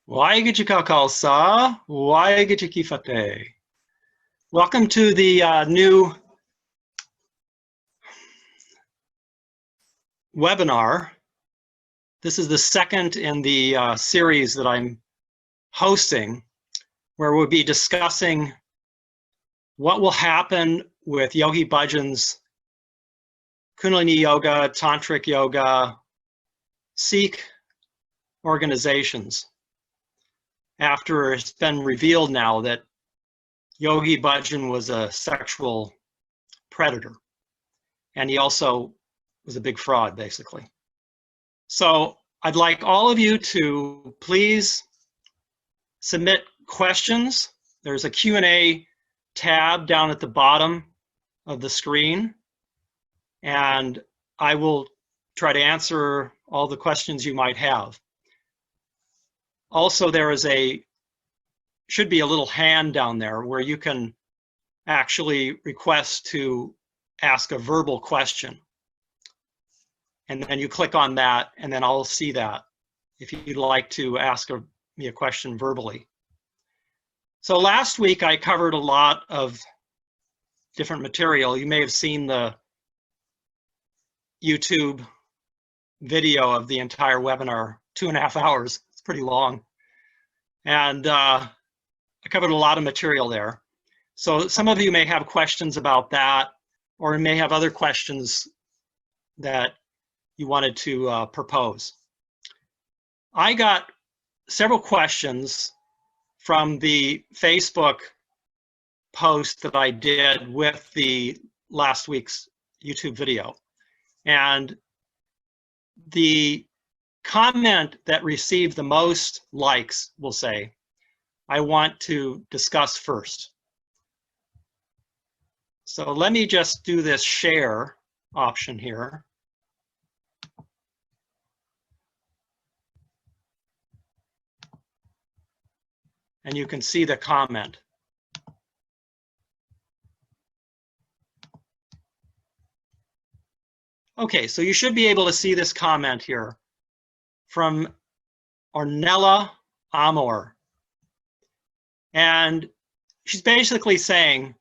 YB Khalsa, YB Kifate. Welcome to the new webinar. This is the second in the series that I'm hosting, where we'll be discussing what will happen with Yogi Bhajan's Kundalini Yoga, Tantric Yoga, Sikh organizations after it's been revealed now that Yogi Bhajan was a sexual predator, and he also was a big fraud, basically. So I'd like all of you to please submit questions. There's a Q&A tab down at the bottom of the screen, and I will try to answer all the questions you might have. Also, there is should be a little hand down there where you can actually request to ask a verbal question. And then you click on that, and then I'll see that if you'd like to ask me a question verbally. So last week I covered a lot of different material. You may have seen the YouTube video of the entire webinar, 2.5 hours. It's pretty long. And I covered a lot of material there. So some of you may have questions about that, or may have other questions that you wanted to propose. I got several questions from the Facebook post that I did with the last week's YouTube video. And the comment that received the most likes, we'll say, I want to discuss first. So let me just do this share option here. And you can see the comment. Okay, so you should be able to see this comment here from Ornella Amor. And she's basically saying,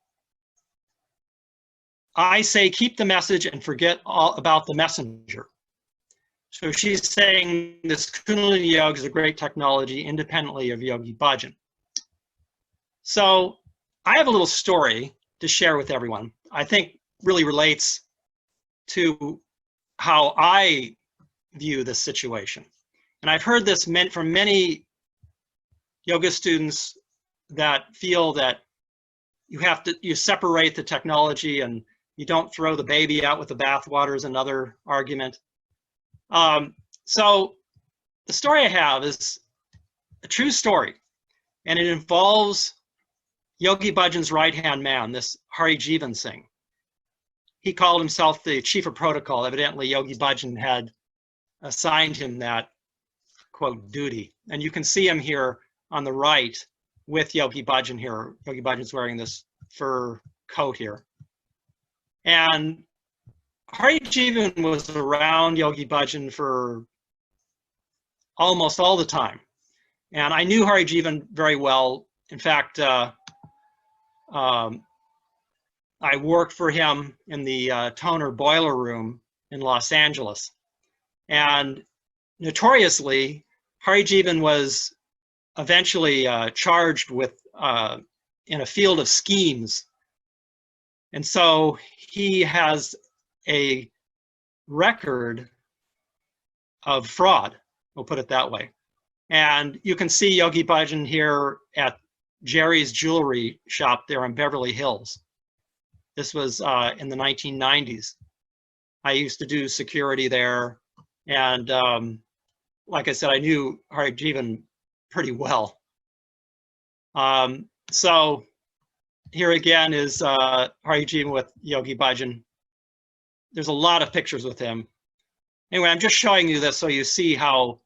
I say keep the message and forget all about the messenger. So she's saying this Kundalini Yoga is a great technology independently of Yogi Bhajan. So I have a little story to share with everyone. I think really relates to how I view this situation. And I've heard this from many yoga students that feel that you separate the technology and you don't throw the baby out with the bathwater is another argument. So the story I have is a true story, and it involves Yogi Bhajan's right-hand man, this Gursant Singh. He called himself the chief of protocol. Evidently, Yogi Bhajan had assigned him that, quote, duty. And you can see him here on the right with Yogi Bhajan here. Yogi Bhajan's wearing this fur coat here. And Gursant was around Yogi Bhajan for almost all the time. And I knew Gursant very well. In fact, I worked for him in the toner boiler room in Los Angeles. And notoriously, Gursant was eventually charged with in a field of schemes. And so he has a record of fraud, we'll put it that way. And you can see Yogi Bhajan here at Jerry's jewelry shop there in Beverly Hills. This was in the 1990s. I used to do security there. And like I said, I knew Gursant pretty well. So here again is Gursant with Yogi Bhajan. There's a lot of pictures with him. Anyway, I'm just showing you this so you see how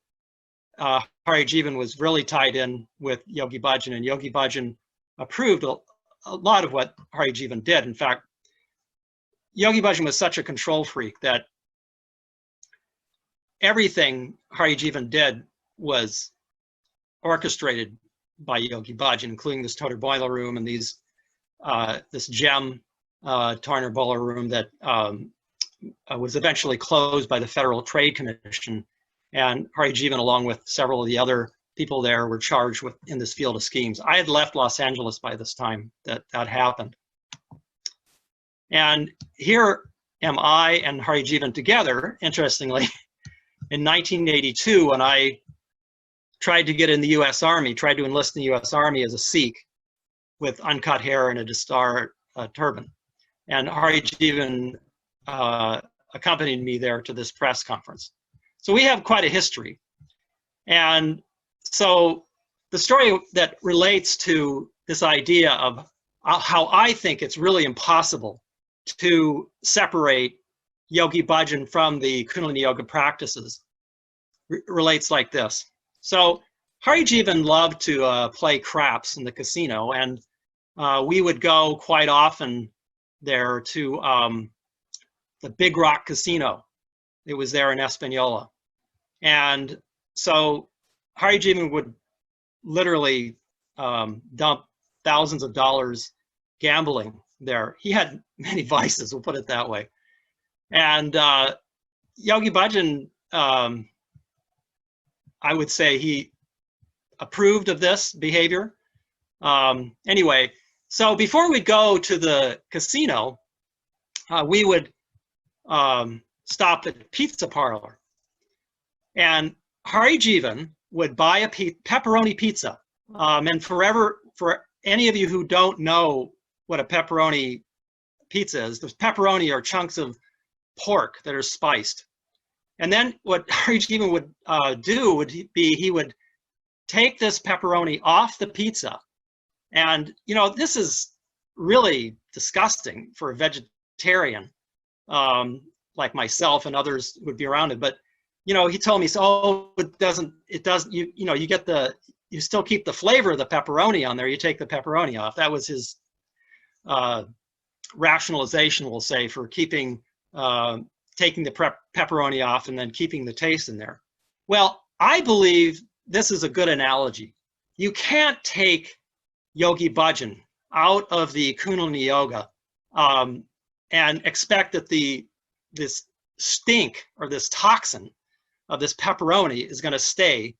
Gursant was really tied in with Yogi Bhajan, and Yogi Bhajan approved a lot of what Gursant did. In fact, Yogi Bhajan was such a control freak that everything Gursant did was orchestrated by Yogi Bhajan, including this toner boiler room and these this gem toner boiler room that was eventually closed by the Federal Trade Commission. And Hari Jivan, along with several of the other people there, were charged with in this field of schemes. I had left Los Angeles by this time that happened. And here am I and Hari Jivan together, interestingly, in 1982, when I tried to get in the US Army, tried to enlist in the US Army as a Sikh with uncut hair and a dastar turban. And Hari Jivan accompanied me there to this press conference. So we have quite a history. And so the story that relates to this idea of how I think it's really impossible to separate Yogi Bhajan from the Kundalini Yoga practices relates like this. So Hari Jivan loved to play craps in the casino, and we would go quite often there to the Big Rock Casino. It was there in Espanola. And so Hari Jivan would literally dump thousands of dollars gambling there. He had many vices, we'll put it that way. And Yogi Bhajan, I would say he approved of this behavior. Anyway, so before we go to the casino, we would stop at a pizza parlor. And Hari Jivan would buy a pepperoni pizza. And for any of you who don't know what a pepperoni pizza is, the pepperoni are chunks of pork that are spiced. And then what Hari Jivan would do would be he would take this pepperoni off the pizza. And, you know, this is really disgusting for a vegetarian like myself, and others would be around it. But, you know, he told me, so, oh, it doesn't, you know, you still keep the flavor of the pepperoni on there. You take the pepperoni off. That was his rationalization, we'll say, for keeping, taking the pepperoni off and then keeping the taste in there. Well, I believe this is a good analogy. You can't take Yogi Bhajan out of the Kundalini Yoga and expect that this stink or this toxin of this pepperoni is going to stay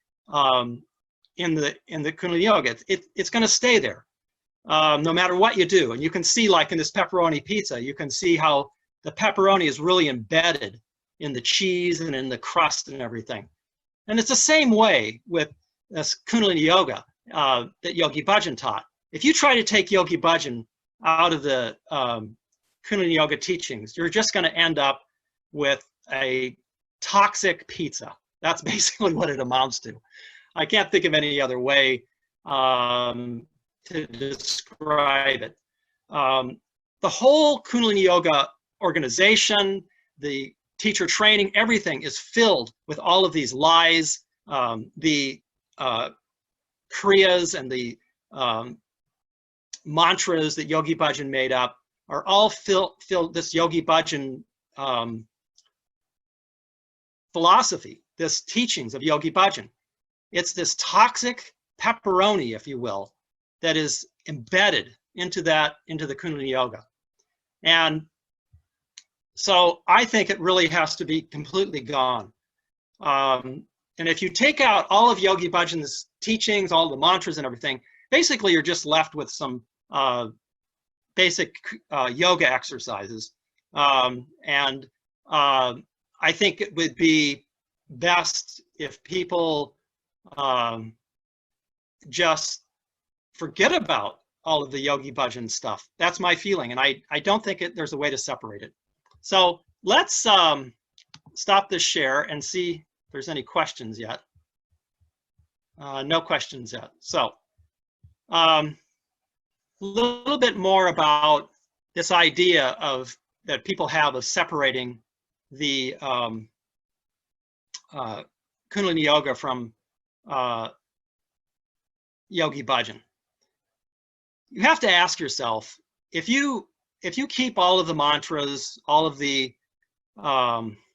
in the Kundalini Yoga. It's going to stay there no matter what you do. And you can see, like in this pepperoni pizza, you can see how the pepperoni is really embedded in the cheese and in the crust and everything. And it's the same way with this Kundalini Yoga that Yogi Bhajan taught. If you try to take Yogi Bhajan out of the Kundalini Yoga teachings, you're just going to end up with a toxic pizza. That's basically what it amounts to. I can't think of any other way to describe it. The whole Kundalini Yoga organization, the teacher training, everything is filled with all of these lies. The kriyas and the mantras that Yogi Bhajan made up are all filled this Yogi Bhajan philosophy, this teachings of Yogi Bhajan. It's this toxic pepperoni, if you will, that is embedded into the Kundalini Yoga. And so I think it really has to be completely gone. And if you take out all of Yogi Bhajan's teachings, all the mantras and everything, basically you're just left with some basic yoga exercises. And I think it would be best if people just forget about all of the Yogi Bhajan stuff. That's my feeling, and I don't think there's a way to separate it. So let's stop this share and see if there's any questions yet. No questions yet. So a little bit more about this idea that people have of separating the Kundalini Yoga from Yogi Bhajan. You have to ask yourself, if you keep all of the mantras, all of the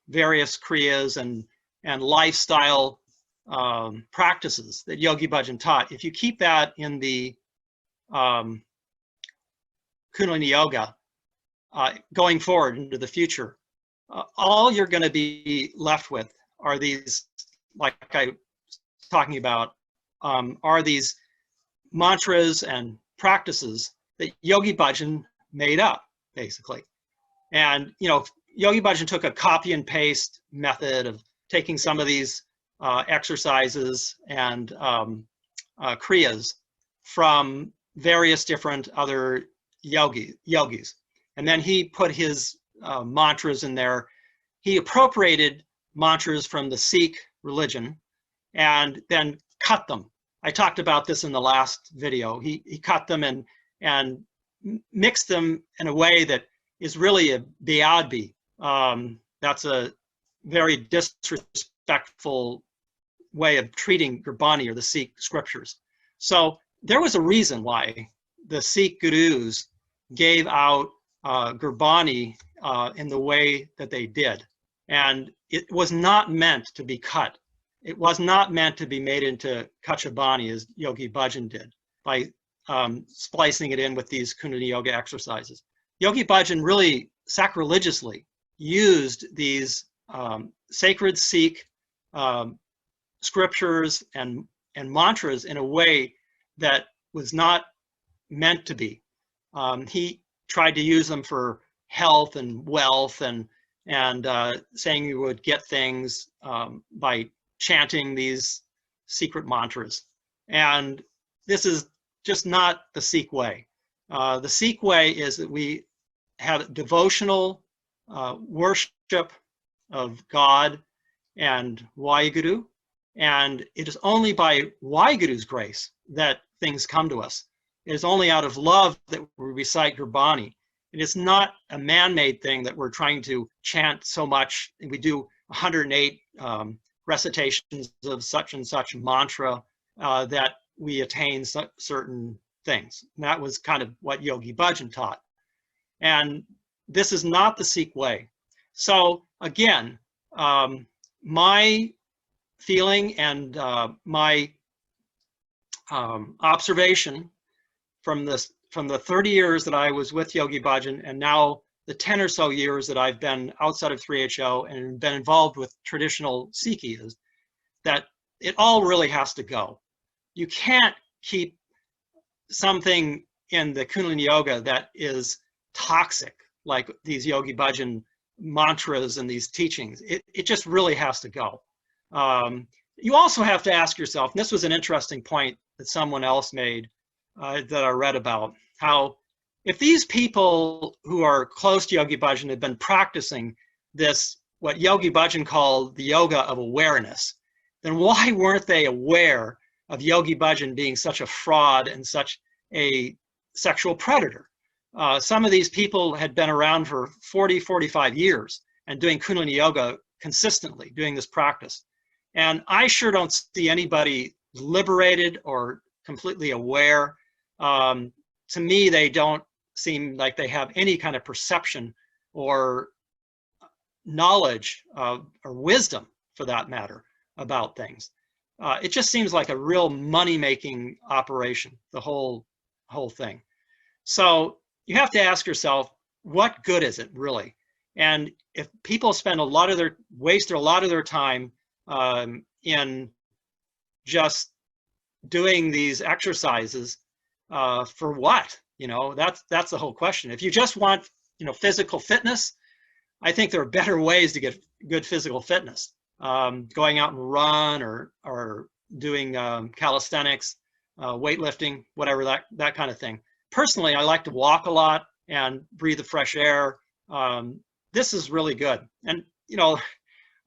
various kriyas and lifestyle practices that Yogi Bhajan taught, if you keep that in the Kundalini Yoga going forward into the future, all you're going to be left with are these, like I was talking about, are these mantras and practices that Yogi Bhajan made up, basically. And, you know, Yogi Bhajan took a copy and paste method of taking some of these exercises and kriyas from various different other yogis. And then he put his mantras in there. He appropriated mantras from the Sikh religion and then cut them. I talked about this in the last video. He cut them and mixed them in a way that is really a beadbi. That's a very disrespectful way of treating Gurbani or the Sikh scriptures. So there was a reason why the Sikh gurus gave out Gurbani in the way that they did. And it was not meant to be cut. It was not meant to be made into Kachabani as Yogi Bhajan did by splicing it in with these Kundalini Yoga exercises. Yogi Bhajan really sacrilegiously used these sacred Sikh scriptures and mantras in a way that was not meant to be. He tried to use them for health and wealth and saying you would get things by chanting these secret mantras. And this is just not the Sikh way. The Sikh way is that we have devotional worship of God and Waheguru, and it is only by Waheguru's grace that things come to us. It is only out of love that we recite Gurbani. It is not a man-made thing that we're trying to chant so much. We do 108 recitations of such and such mantra that we attain certain things. And that was kind of what Yogi Bhajan taught. And this is not the Sikh way. So again, my feeling and my observation from the 30 years that I was with Yogi Bhajan and now the 10 or so years that I've been outside of 3HO and been involved with traditional Sikhi is that it all really has to go. You can't keep something in the Kundalini Yoga that is toxic, like these Yogi Bhajan mantras and these teachings. It just really has to go. You also have to ask yourself, and this was an interesting point that someone else made that I read about, how if these people who are close to Yogi Bhajan had been practicing this, what Yogi Bhajan called the yoga of awareness, then why weren't they aware of Yogi Bhajan being such a fraud and such a sexual predator? Some of these people had been around for 40, 45 years and doing Kundalini Yoga consistently, doing this practice. And I sure don't see anybody liberated or completely aware. To me, they don't seem like they have any kind of perception or knowledge or wisdom, for that matter, about things. It just seems like a real money-making operation, the whole thing. So you have to ask yourself, what good is it really? And if people spend waste a lot of their time in just doing these exercises, for what? You know, that's the whole question. If you just want, you know, physical fitness, I think there are better ways to get good physical fitness. Going out and run or doing calisthenics, weightlifting, whatever, that kind of thing. Personally, I like to walk a lot and breathe the fresh air. This is really good. And, you know,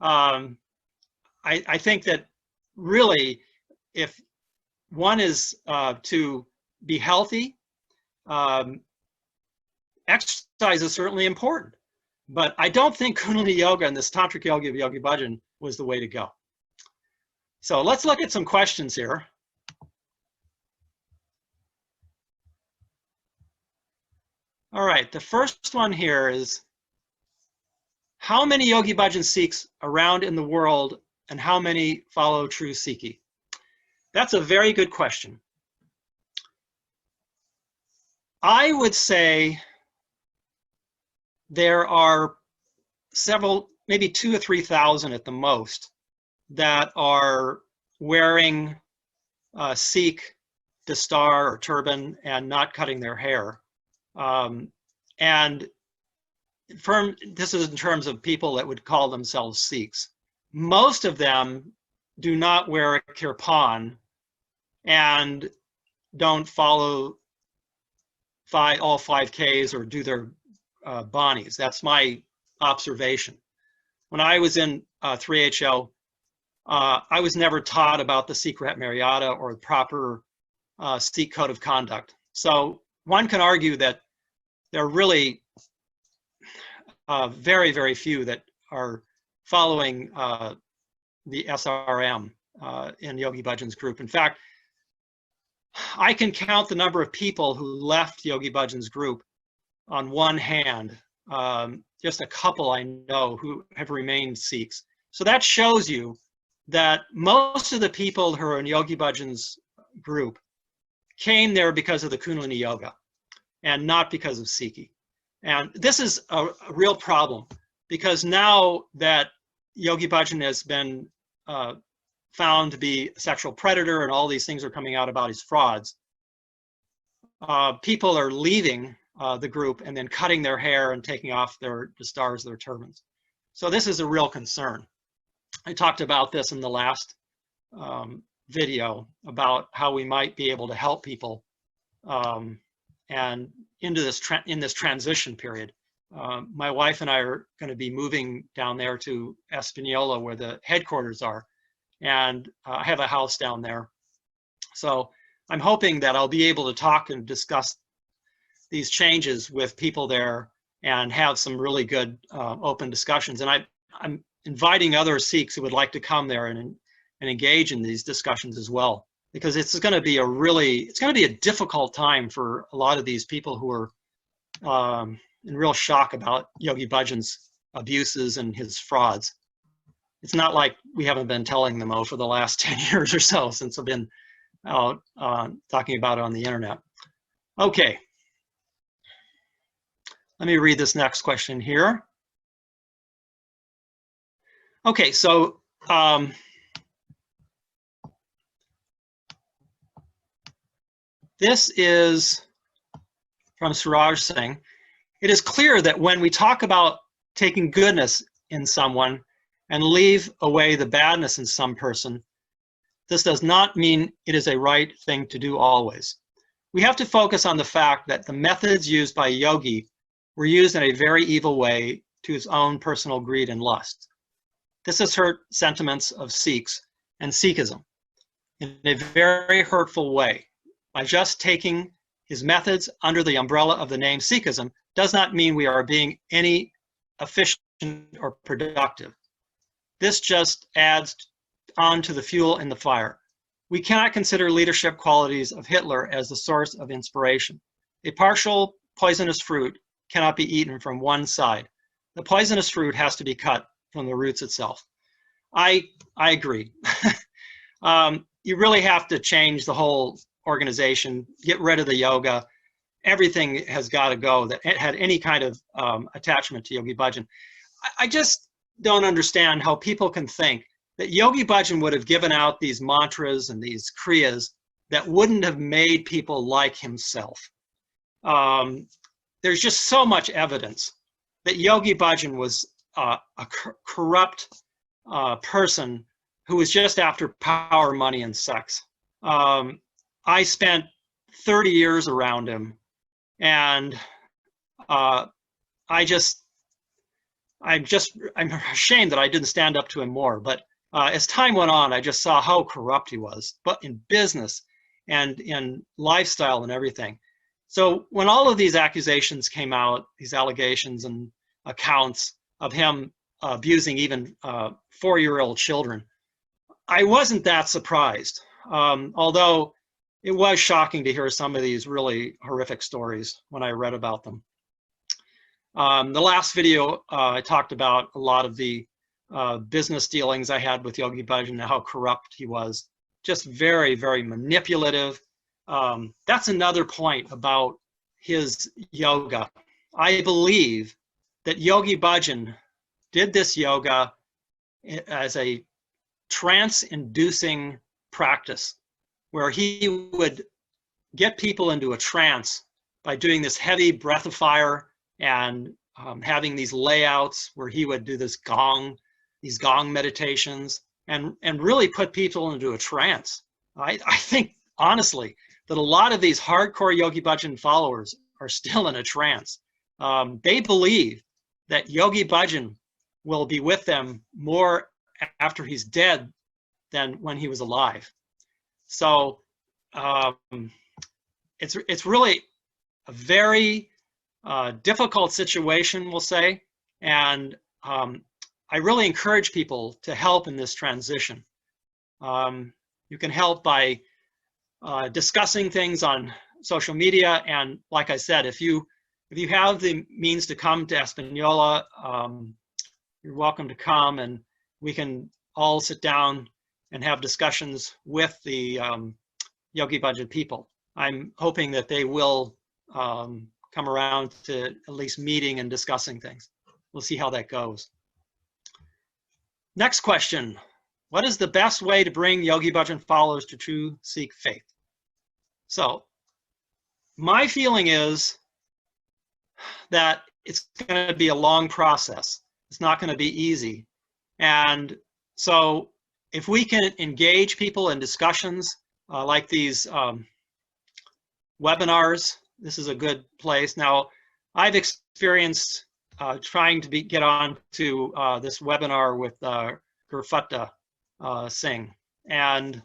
I think that really, if one is to be healthy, exercise is certainly important. But I don't think Kundalini Yoga and this Tantric Yoga of Yogi Bhajan was the way to go. So let's look at some questions here. All right, the first one here is, how many Yogi Bhajan Sikhs around in the world and how many follow true Sikhi? That's a very good question. I would say there are several, maybe 2,000 or 3,000 at the most, that are wearing Sikh dastar or turban and not cutting their hair. And this is in terms of people that would call themselves Sikhs. Most of them do not wear a kirpan and don't follow all 5Ks or do their banis. That's my observation. When I was in 3HO, I was never taught about the Sikrat Maryada or the proper Sikh code of conduct. So one can argue that there are really very, very few that are following the SRM in Yogi Bhajan's group. In fact, I can count the number of people who left Yogi Bhajan's group on one hand. Just a couple I know who have remained Sikhs. So that shows you that most of the people who are in Yogi Bhajan's group came there because of the Kundalini Yoga and not because of Sikhi. And this is a real problem, because now that Yogi Bhajan has been found to be a sexual predator and all these things are coming out about his frauds, people are leaving the group and then cutting their hair and taking off their dastars, their turbans. So this is a real concern. I talked about this in the last video about how we might be able to help people and in this transition period. My wife and I are going to be moving down there to Espanola, where the headquarters are, and I have a house down there. So I'm hoping that I'll be able to talk and discuss these changes with people there and have some really good open discussions. And I'm inviting other Sikhs who would like to come there and engage in these discussions as well, because it's going to be a difficult time for a lot of these people who are in real shock about Yogi Bhajan's abuses and his frauds. It's not like we haven't been telling them for the last 10 years or so since I've been out talking about it on the internet. Okay. Let me read this next question here. Okay, so this is from Suraj Singh. It is clear that when we talk about taking goodness in someone and leave away the badness in some person, this does not mean it is a right thing to do always. We have to focus on the fact that the methods used by Yogi were used in a very evil way to his own personal greed and lust. This has hurt sentiments of Sikhs and Sikhism in a very hurtful way. By just taking his methods under the umbrella of the name Sikhism does not mean we are being any efficient or productive. This just adds on to the fuel in the fire. We cannot consider leadership qualities of Hitler as the source of inspiration. A partial poisonous fruit cannot be eaten from one side. The poisonous fruit has to be cut from the roots itself. I agree. You really have to change the whole organization, get rid of the yoga. Everything has got to go that had any kind of attachment to Yogi Bhajan. I just don't understand how people can think that Yogi Bhajan would have given out these mantras and these kriyas that wouldn't have made people like himself. There's just so much evidence that Yogi Bhajan was a corrupt person who was just after power, money, and sex. I spent 30 years around him, and I'm ashamed that I didn't stand up to him more. But as time went on, I just saw how corrupt he was, but in business and in lifestyle and everything. So when all of these accusations came out, these allegations and accounts of him abusing even 4-year-old children, I wasn't that surprised, although it was shocking to hear some of these really horrific stories when I read about them. The last video, I talked about a lot of the business dealings I had with Yogi Bhajan and how corrupt he was. Just very, very manipulative. That's another point about his yoga. I believe that Yogi Bhajan did this yoga as a trance-inducing practice, where he would get people into a trance by doing this heavy breath of fire and having these layouts where he would do these gong meditations and really put people into a trance. I think, honestly, that a lot of these hardcore Yogi Bhajan followers are still in a trance. They believe that Yogi Bhajan will be with them more after he's dead than when he was alive. So it's really a very difficult situation, we'll say, and I really encourage people to help in this transition. You can help by discussing things on social media, and like I said, if you have the means to come to Espanola, you're welcome to come, and we can all sit down and have discussions with the Yogi Bhajan people. I'm hoping that they will come around to at least meeting and discussing things. We'll see how that goes. Next question. What is the best way to bring Yogi Bhajan followers to true Sikh faith? So my feeling is that it's going to be a long process. It's not going to be easy. And so if we can engage people in discussions like these webinars, this is a good place. Now, I've experienced trying to get on to this webinar with Gursant Singh, and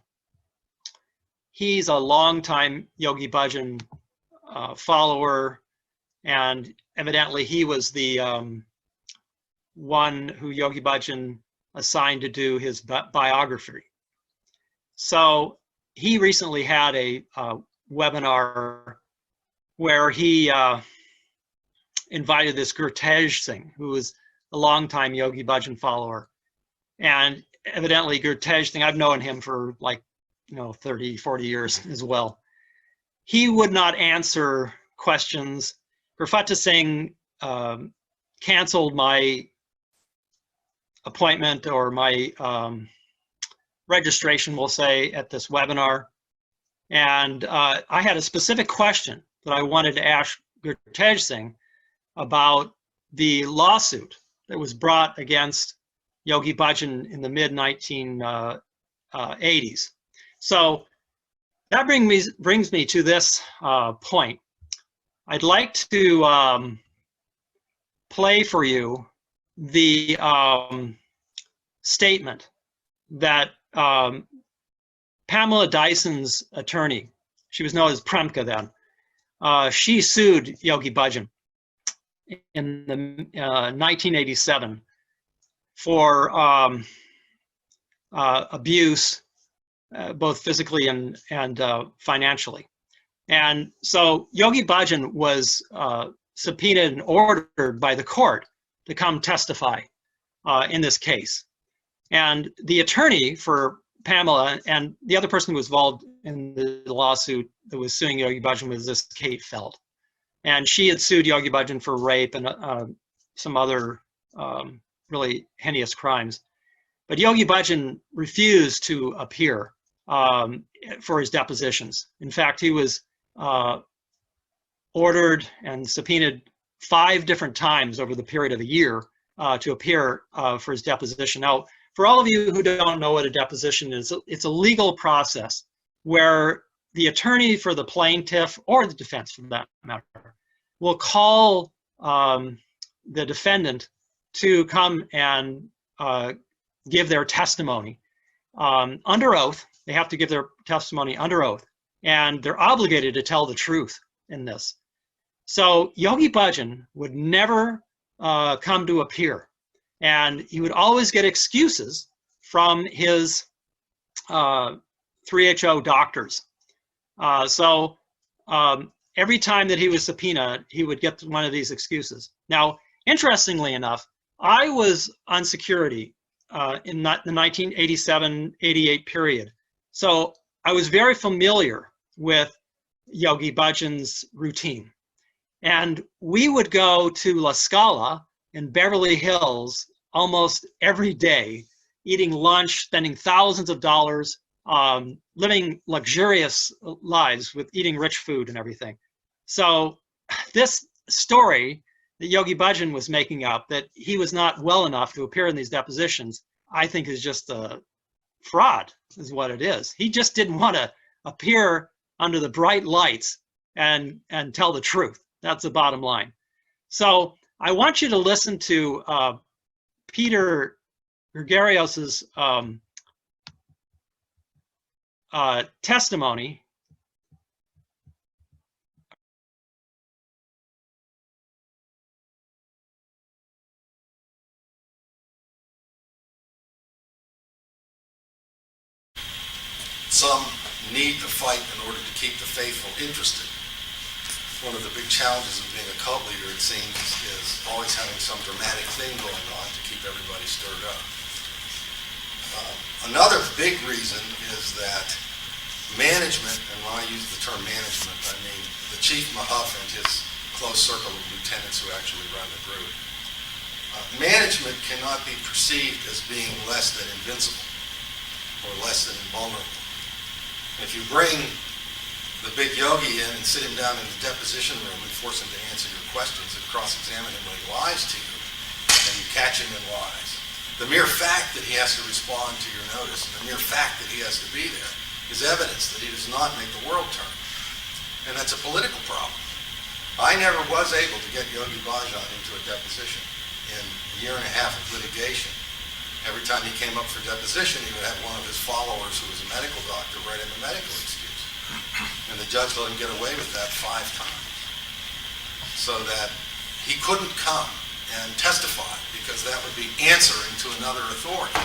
he's a longtime Yogi Bhajan follower, and evidently he was the one who Yogi Bhajan assigned to do his biography. So he recently had a webinar where he invited this Gursant Singh, who was a longtime Yogi Bhajan follower. And evidently Gursant Singh, I've known him for like, 30, 40 years as well. He would not answer questions. Gursant Singh canceled my appointment or my registration, we'll say, at this webinar. And I had a specific question that I wanted to ask Gursant Singh about the lawsuit that was brought against Yogi Bhajan in the mid-1980s. So that brings me to this point. I'd like to play for you the statement that Pamela Dyson's attorney, she was known as Premka then, she sued Yogi Bhajan in the 1987 for abuse, both physically and financially. And so Yogi Bhajan was subpoenaed and ordered by the court to come testify in this case. And the attorney for Pamela and the other person who was involved in the lawsuit that was suing Yogi Bhajan was this Kate Feld. And she had sued Yogi Bhajan for rape and some other really heinous crimes. But Yogi Bhajan refused to appear for his depositions. In fact, he was ordered and subpoenaed 5 different times over the period of a year to appear for his deposition. Now, for all of you who don't know what a deposition is, it's a legal process where the attorney for the plaintiff, or the defense for that matter, will call the defendant to come and give their testimony under oath. They have to give their testimony under oath, and they're obligated to tell the truth in this. So Yogi Bhajan would never come to appear, and he would always get excuses from his 3HO doctors. So every time that he was subpoenaed, he would get one of these excuses. Now, interestingly enough, I was on security in the 1987-88 period. So I was very familiar with Yogi Bhajan's routine. And we would go to La Scala in Beverly Hills almost every day, eating lunch, spending thousands of dollars, living luxurious lives with eating rich food and everything. So this story that Yogi Bhajan was making up, that he was not well enough to appear in these depositions, I think is just a fraud, is what it is. He just didn't want to appear under the bright lights and tell the truth. That's the bottom line. So I want you to listen to Peter Gregorios's testimony. Some need to fight in order to keep the faithful interested. One of the big challenges of being a cult leader, it seems, is always having some dramatic thing going on to keep everybody stirred up. Another big reason is that management, and when I use the term management, I mean the chief Mahuff and his close circle of lieutenants who actually run the group. Management cannot be perceived as being less than invincible or less than invulnerable. If you bring the big yogi in and sit him down in the deposition room and force him to answer your questions and cross-examine him when he lies to you, and you catch him in lies, the mere fact that he has to respond to your notice and the mere fact that he has to be there is evidence that he does not make the world turn. And that's a political problem. I never was able to get Yogi Bhajan into a deposition in a year and a half of litigation. Every time he came up for deposition, he would have one of his followers who was a medical doctor write him a medical excuse. And the judge let him get away with that 5 times. So that he couldn't come and testify because that would be answering to another authority.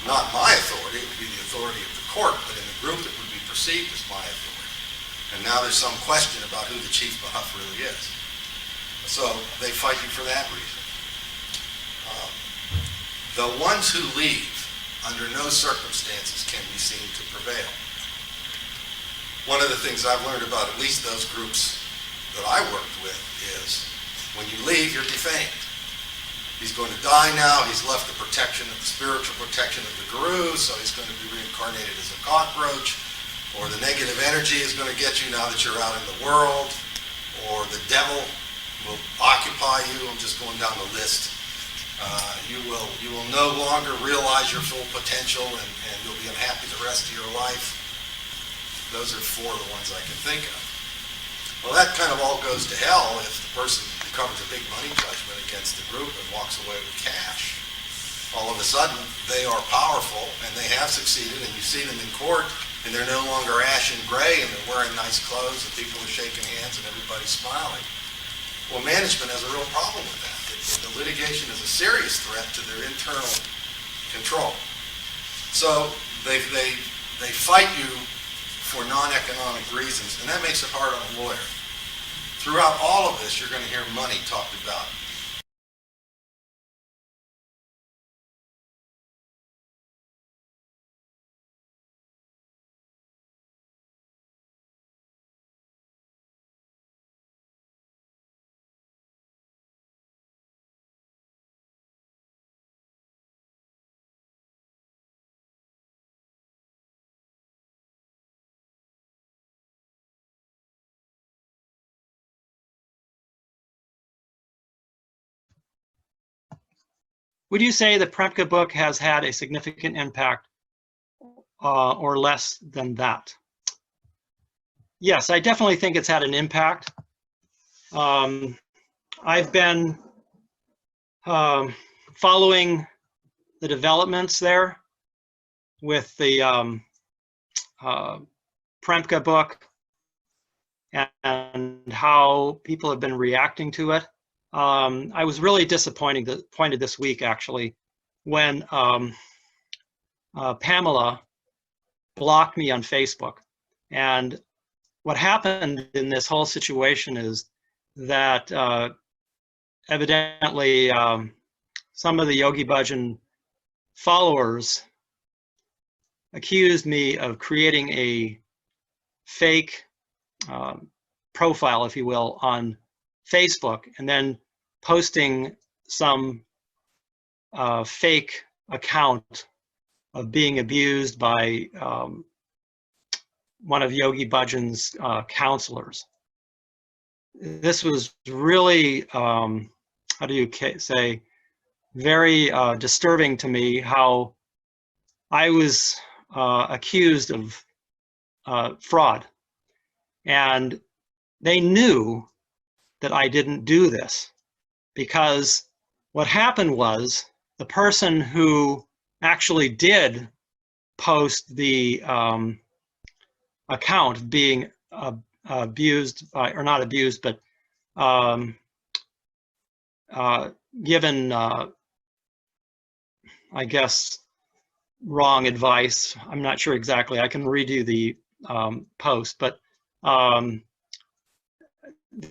Not my authority, it would be the authority of the court, but in the group it would be perceived as my authority. And now there's some question about who the chief Mahuff really is. So they fight you for that reason. The ones who leave under no circumstances can be seen to prevail. One of the things I've learned about at least those groups that I worked with is when you leave, you're defamed. He's going to die now. He's left the protection, the spiritual protection of the guru, so he's going to be reincarnated as a cockroach, or the negative energy is going to get you now that you're out in the world, or the devil will occupy you. I'm just going down the list. You will no longer realize your full potential, and you'll be unhappy the rest of your life. Those are 4 of the ones I can think of. Well, that kind of all goes to hell if the person recovers a big money judgment against the group and walks away with cash. All of a sudden, they are powerful, and they have succeeded, and you see them in court, and they're no longer ash and gray, and they're wearing nice clothes, and people are shaking hands, and everybody's smiling. Well, management has a real problem with that. The litigation is a serious threat to their internal control. So they fight you for non-economic reasons, and that makes it hard on a lawyer. Throughout all of this, you're going to hear money talked about. Would you say the Premka book has had a significant impact or less than that? Yes, I definitely think it's had an impact. I've been following the developments there with the Premka book and how people have been reacting to it. I was really disappointed this week, actually, when Pamela blocked me on Facebook. And what happened in this whole situation is that evidently some of the Yogi Bhajan followers accused me of creating a fake profile, if you will, on Facebook, and then posting some fake account of being abused by one of Yogi Bhajan's counselors. This was really, how do you say, very disturbing to me, how I was accused of fraud. And they knew that I didn't do this, because what happened was the person who actually did post the account being abused by, or not abused, but given, I guess, wrong advice. I'm not sure exactly. I can redo the post, but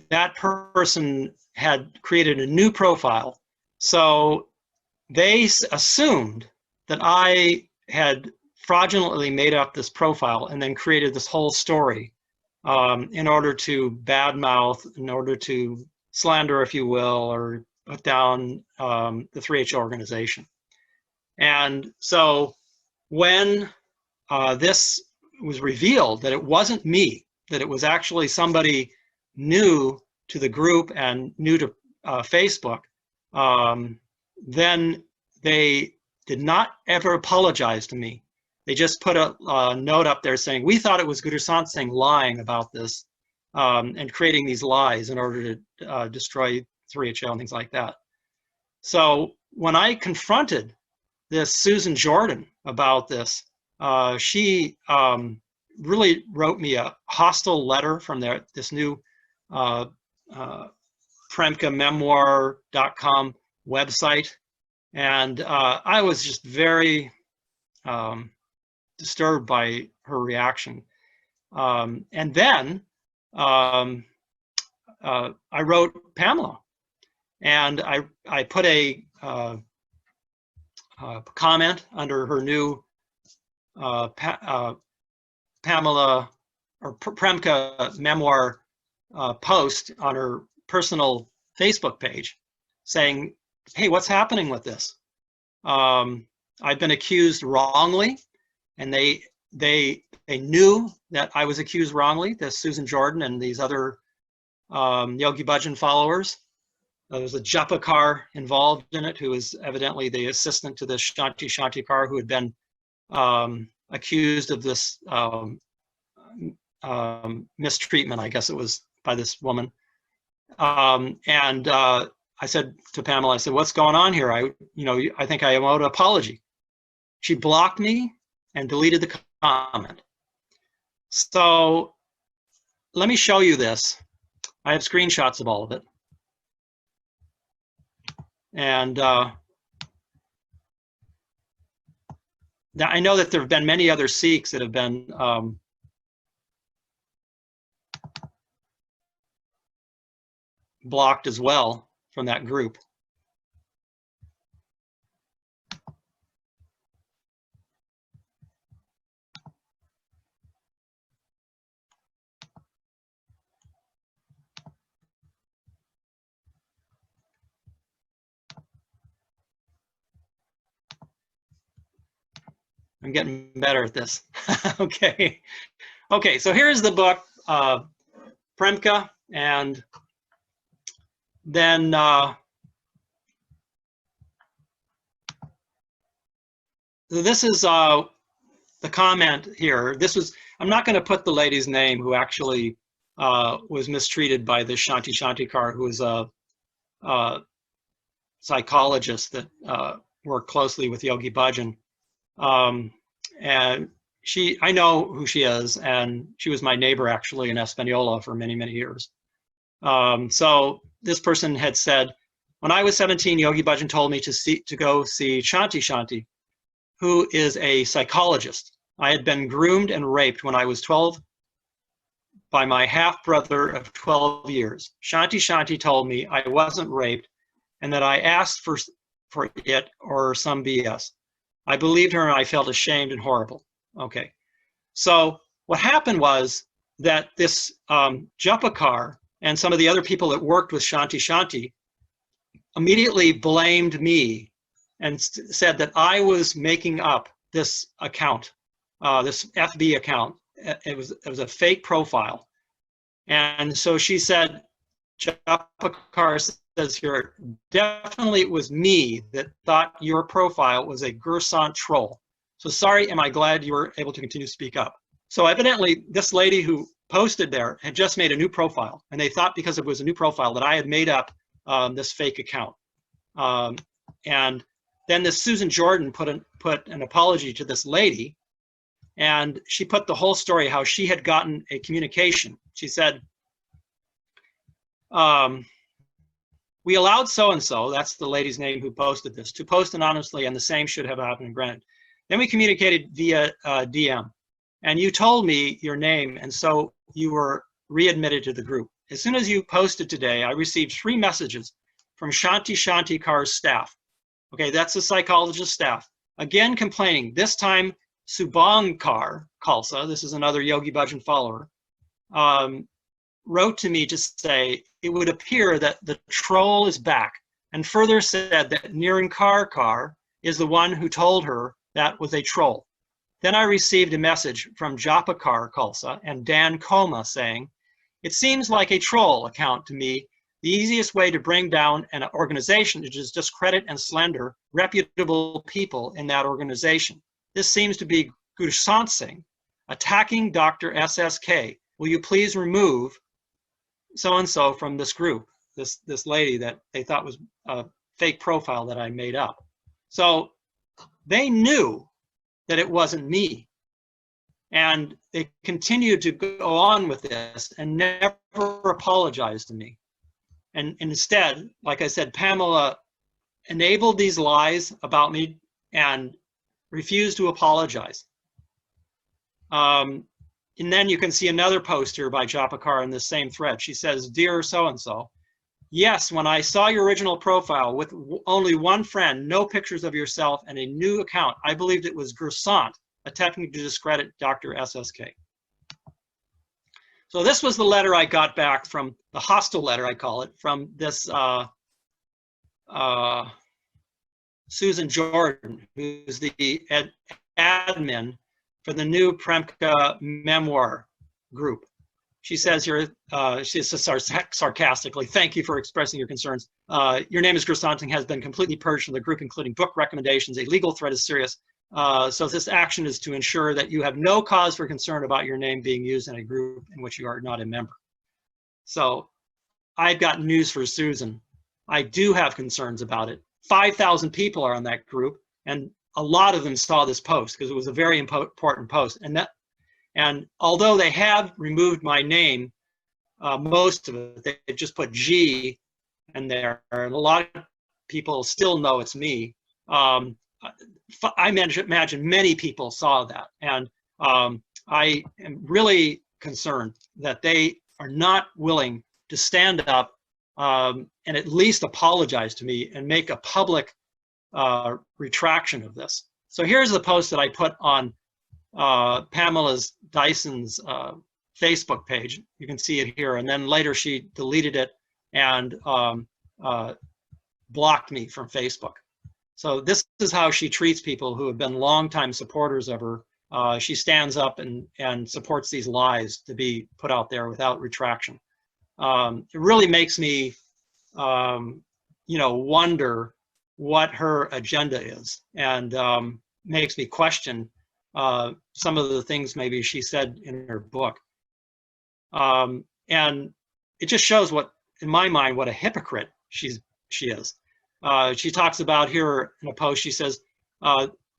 that person had created a new profile. So they assumed that I had fraudulently made up this profile and then created this whole story in order to badmouth, in order to slander, if you will, or put down the 3H organization. And so when this was revealed that it wasn't me, that it was actually somebody new to the group and new to Facebook, then they did not ever apologize to me. They just put a note up there saying, we thought it was Gursant Singh lying about this and creating these lies in order to destroy 3HL and things like that. So when I confronted this Susan Jordan about this, she really wrote me a hostile letter from this new premkamemoir.com website. And I was just very disturbed by her reaction. And then I wrote Pamela, and I put a comment under her new Pamela or Premka memoir post on her personal Facebook page, saying, hey, what's happening with this? I've been accused wrongly, and they knew that I was accused wrongly, this Susan Jordan and these other Yogi Bhajan followers. There was a Japakar involved in it, who was evidently the assistant to this Shanti Shantikar, who had been accused of this mistreatment, I guess it was, by this woman. I said to Pamela, I said, what's going on here? I think I owe an apology. She blocked me and deleted the comment. So let me show you this. I have screenshots of all of it. And I know that there have been many other Sikhs that have been blocked as well from that group. I'm getting better at this. Okay. Okay, so here's the book, Premka, and then this is the comment here. This was, I'm not going to put the lady's name who actually was mistreated by this Shanti Shantikar, who was a psychologist that worked closely with Yogi Bhajan. And I know who she is, and she was my neighbor actually in Espanola for many, many years. So this person had said, when I was 17, Yogi Bhajan told me to go see Shanti Shanti, who is a psychologist. I had been groomed and raped when I was 12 by my half-brother of 12 years. Shanti Shanti told me I wasn't raped and that I asked for it or some BS. I believed her and I felt ashamed and horrible. Okay. So what happened was that this Japakar and some of the other people that worked with Shanti Shanti immediately blamed me and said that I was making up this account, this FB account. It was a fake profile. And so she said, Japakar says here, definitely it was me that thought your profile was a Gursant troll. So sorry, am I glad you were able to continue to speak up. So evidently this lady who posted there had just made a new profile, and they thought because it was a new profile that I had made up this fake account. And then this Susan Jordan put an apology to this lady, and she put the whole story how she had gotten a communication. She said, we allowed so-and-so, that's the lady's name who posted this, to post anonymously, and the same should have happened granted. Then we communicated via DM, and you told me your name, and so you were readmitted to the group. As soon as you posted today, I received 3 messages from Shanti Shantikar's staff. Okay, that's the psychologist staff. Again complaining, this time Subhankar Khalsa, this is another Yogi Bhajan follower, wrote to me to say it would appear that the troll is back, and further said that Nirankarkar is the one who told her that was a troll. Then I received a message from Japakar Khalsa and Dan Koma saying, it seems like a troll account to me. The easiest way to bring down an organization is to discredit and slander reputable people in that organization. This seems to be Gursant Singh attacking Dr. SSK. Will you please remove so-and-so from this group, this lady that they thought was a fake profile that I made up. So they knew that it wasn't me. And they continued to go on with this and never apologized to me. And instead, like I said, Pamela enabled these lies about me and refused to apologize. And then you can see another post here by Japakar in the same thread. She says, dear so-and-so, yes, when I saw your original profile with only one friend, no pictures of yourself, and a new account, I believed it was Gursant attempting to discredit Dr. SSK. So this was the letter I got back from, the hostile letter I call it, from this Susan Jordan, who's the admin for the new Premka memoir group. She says here, she says sarcastically, thank you for expressing your concerns. Your name is Gursant Singh has been completely purged from the group, including book recommendations. A legal threat is serious. So this action is to ensure that you have no cause for concern about your name being used in a group in which you are not a member. So I've got news for Susan. I do have concerns about it. 5,000 people are on that group, and a lot of them saw this post because it was a very important post. And although they have removed my name, most of it, they just put G in there, and a lot of people still know it's me. I imagine many people saw that, and I am really concerned that they are not willing to stand up and at least apologize to me and make a public retraction of this. So here's the post that I put on Pamela's Dyson's Facebook page. You can see it here, and then later she deleted it and blocked me from Facebook. So this is how she treats people who have been longtime supporters of her. She stands up and supports these lies to be put out there without retraction. It really makes me, wonder what her agenda is, and makes me question some of the things maybe she said in her book. And it just shows what, in my mind, what a hypocrite she is. She talks about here in a post, she says,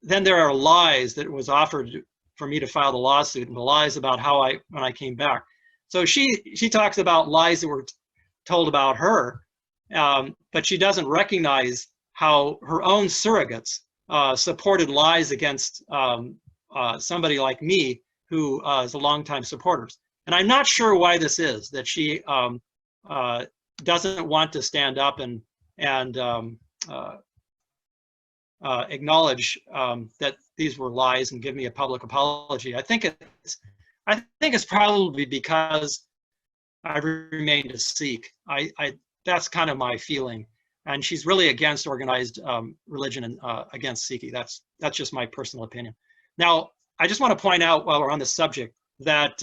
then there are lies that was offered for me to file the lawsuit, and the lies about how when I came back. So she talks about lies that were told about her, but she doesn't recognize how her own surrogates supported lies against somebody like me who is a longtime supporter. And I'm not sure why this is, that she doesn't want to stand up and acknowledge that these were lies and give me a public apology. I think it's probably because I've remained a Sikh. That's kind of my feeling. And she's really against organized religion and against Sikhi. That's just my personal opinion. Now, I just want to point out while we're on this subject that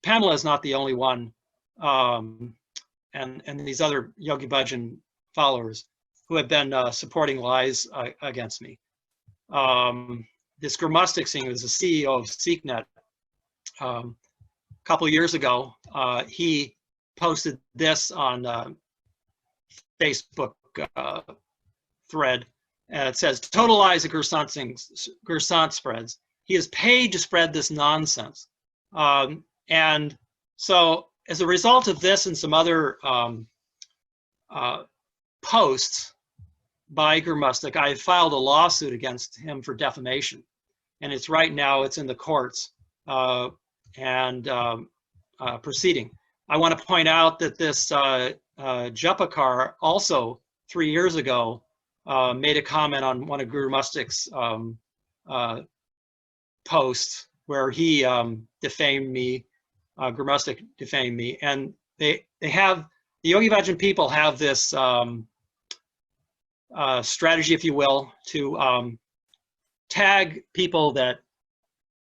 Pamela is not the only one, and these other Yogi Bhajan followers who have been supporting lies against me. This Gursant Singh, who's the CEO of SikhNet, a couple of years ago, he posted this on Facebook thread. It says, "Total lies that Gursant spreads. He is paid to spread this nonsense." And so as a result of this and some other posts by Gursant, I filed a lawsuit against him for defamation. And it's right now, it's in the courts and proceeding. I want to point out that this Japakar also 3 years ago made a comment on one of Gursant's posts where he defamed me, Gursant defamed me, and they have, the Yogi Bhajan people have this strategy, if you will, to tag people that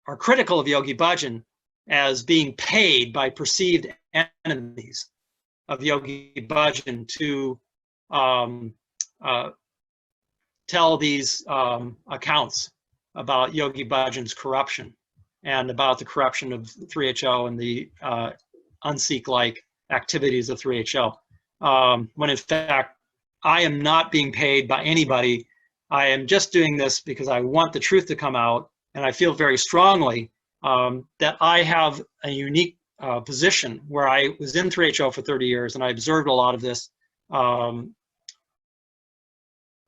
are critical of Yogi Bhajan as being paid by perceived enemies of Yogi Bhajan to tell these accounts about Yogi Bhajan's corruption and about the corruption of 3HO and the un-Sikh-like activities of 3HO. When in fact, I am not being paid by anybody. I am just doing this because I want the truth to come out, and I feel very strongly that I have a unique position where I was in 3HO for 30 years and I observed a lot of this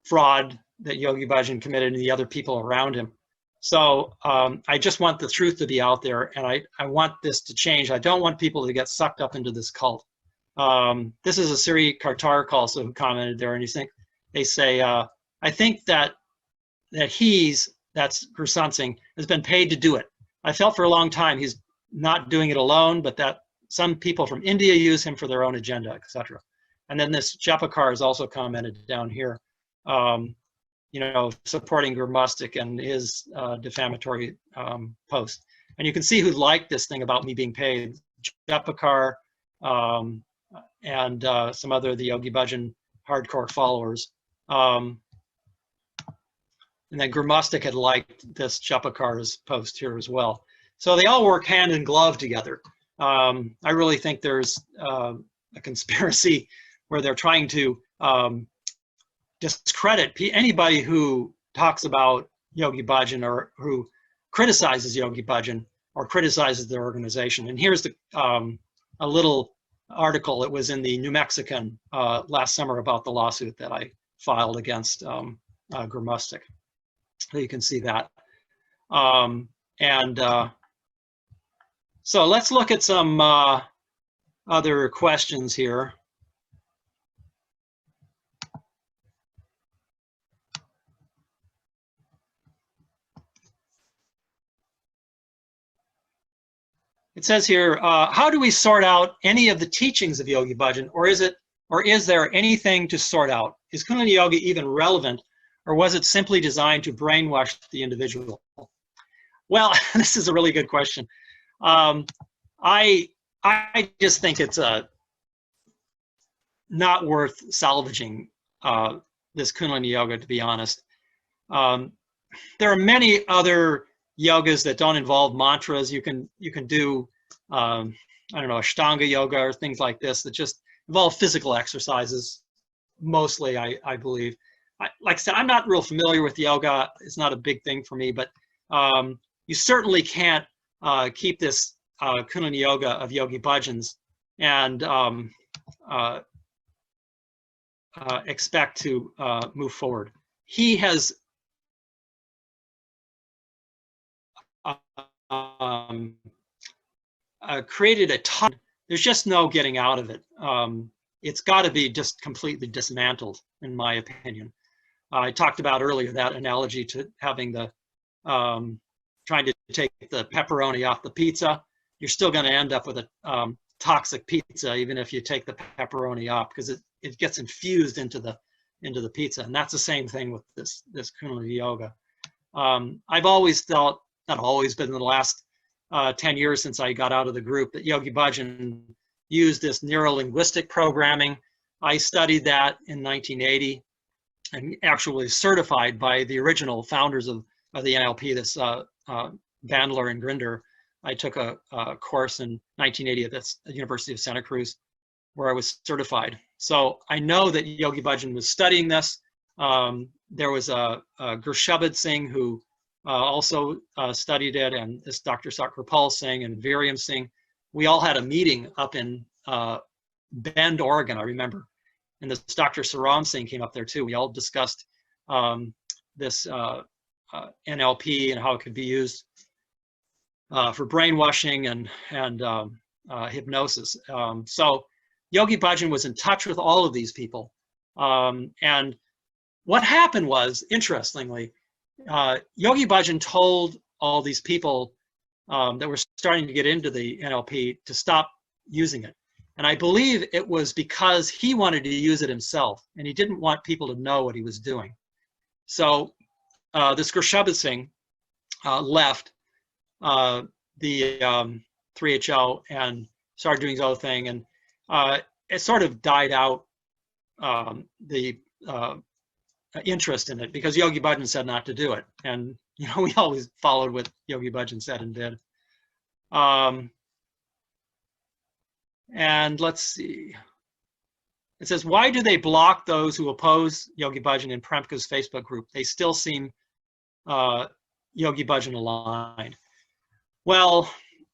fraud that Yogi Bhajan committed and the other people around him. So I just want the truth to be out there, and I want this to change. I don't want people to get sucked up into this cult. This is a Siri Kartar also who commented there, and they say, I think that that's Gursant Singh, has been paid to do it. I felt for a long time he's not doing it alone, but that some people from India use him for their own agenda, etc. And then this Japakar has also commented down here, supporting Gursant and his defamatory post. And you can see who liked this thing about me being paid. Japakar and some other of the Yogi Bhajan hardcore followers. And then Gursant had liked this Japakar's post here as well. So they all work hand in glove together. I really think there's a conspiracy where they're trying to discredit anybody who talks about Yogi Bhajan or who criticizes Yogi Bhajan or criticizes their organization. And here's a little article. It was in the New Mexican last summer about the lawsuit that I filed against Gursant. So you can see that. So let's look at some other questions here. It says here, how do we sort out any of the teachings of Yogi Bhajan, or is there anything to sort out? Is Kundalini Yoga even relevant, or was it simply designed to brainwash the individual? Well, this is a really good question. I just think it's not worth salvaging this Kundalini Yoga, to be honest. There are many other yogas that don't involve mantras. You can do I don't know, Ashtanga yoga or things like this that just involve physical exercises mostly, I believe. Like I said, I'm not real familiar with yoga. It's not a big thing for me, but you certainly can't keep this Kundalini Yoga of Yogi Bhajan's and expect to move forward. He has created a ton. There's just no getting out of it. It's got to be just completely dismantled, in my opinion. I talked about earlier, that analogy to having the, trying to take the pepperoni off the pizza. You're still going to end up with a toxic pizza, even if you take the pepperoni off, because it gets infused into the pizza. And that's the same thing with this Kundalini Yoga. I've always felt, not always, but in the last 10 years since I got out of the group, that Yogi Bhajan used this neuro-linguistic programming. I studied that in 1980 and actually certified by the original founders of the NLP, this Bandler and Grinder. I took a course in 1980 at the University of Santa Cruz, where I was certified. So I know that Yogi Bhajan was studying this. There was a Gursant Singh who also studied it, and this Dr. Sakrapal Singh and Viryam Singh. We all had a meeting up in Bend, Oregon, I remember. And this Dr. Saram Singh came up there too. We all discussed this NLP and how it could be used for brainwashing and hypnosis. So Yogi Bhajan was in touch with all of these people. And what happened was, interestingly, Yogi Bhajan told all these people that were starting to get into the NLP to stop using it. And I believe it was because he wanted to use it himself, and he didn't want people to know what he was doing. So this Gursant Singh left the 3HL and started doing his own thing, and it sort of died out, the interest in it, because Yogi Bhajan said not to do it. And, you know, we always followed what Yogi Bhajan said and did. And let's see. It says, why do they block those who oppose Yogi Bhajan in Premka's Facebook group? They still seem Yogi Bhajan aligned. Well,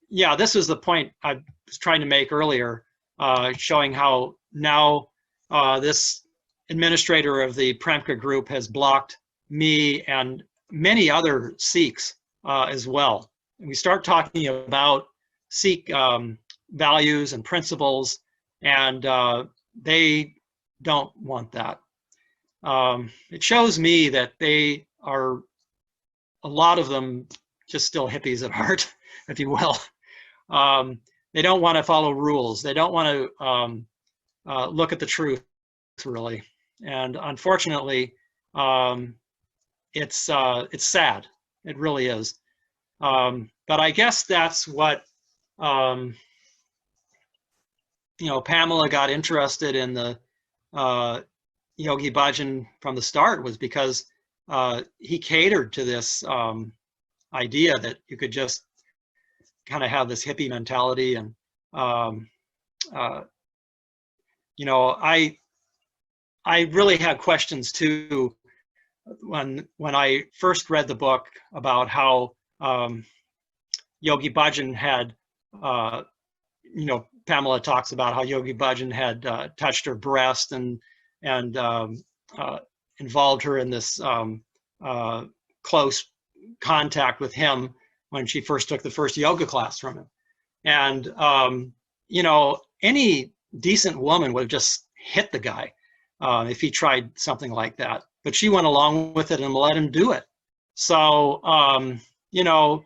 yeah, this is the point I was trying to make earlier, showing how now this administrator of the Premka group has blocked me and many other Sikhs as well. And we start talking about Sikh values and principles, and they don't want that. It shows me that they are, a lot of them, just still hippies at heart, if you will. They don't want to follow rules. They don't want to look at the truth, really. And unfortunately, it's sad. It really is. But I guess that's what, you know, Pamela got interested in the Yogi Bhajan from the start, was because he catered to this idea that you could just kind of have this hippie mentality. And, you know, I really had questions too when I first read the book about how Yogi Bhajan had, you know, Pamela talks about how Yogi Bhajan had touched her breast and involved her in this close contact with him when she first took the first yoga class from him. And, you know, any decent woman would have just hit the guy if he tried something like that. But she went along with it and let him do it. So, you know,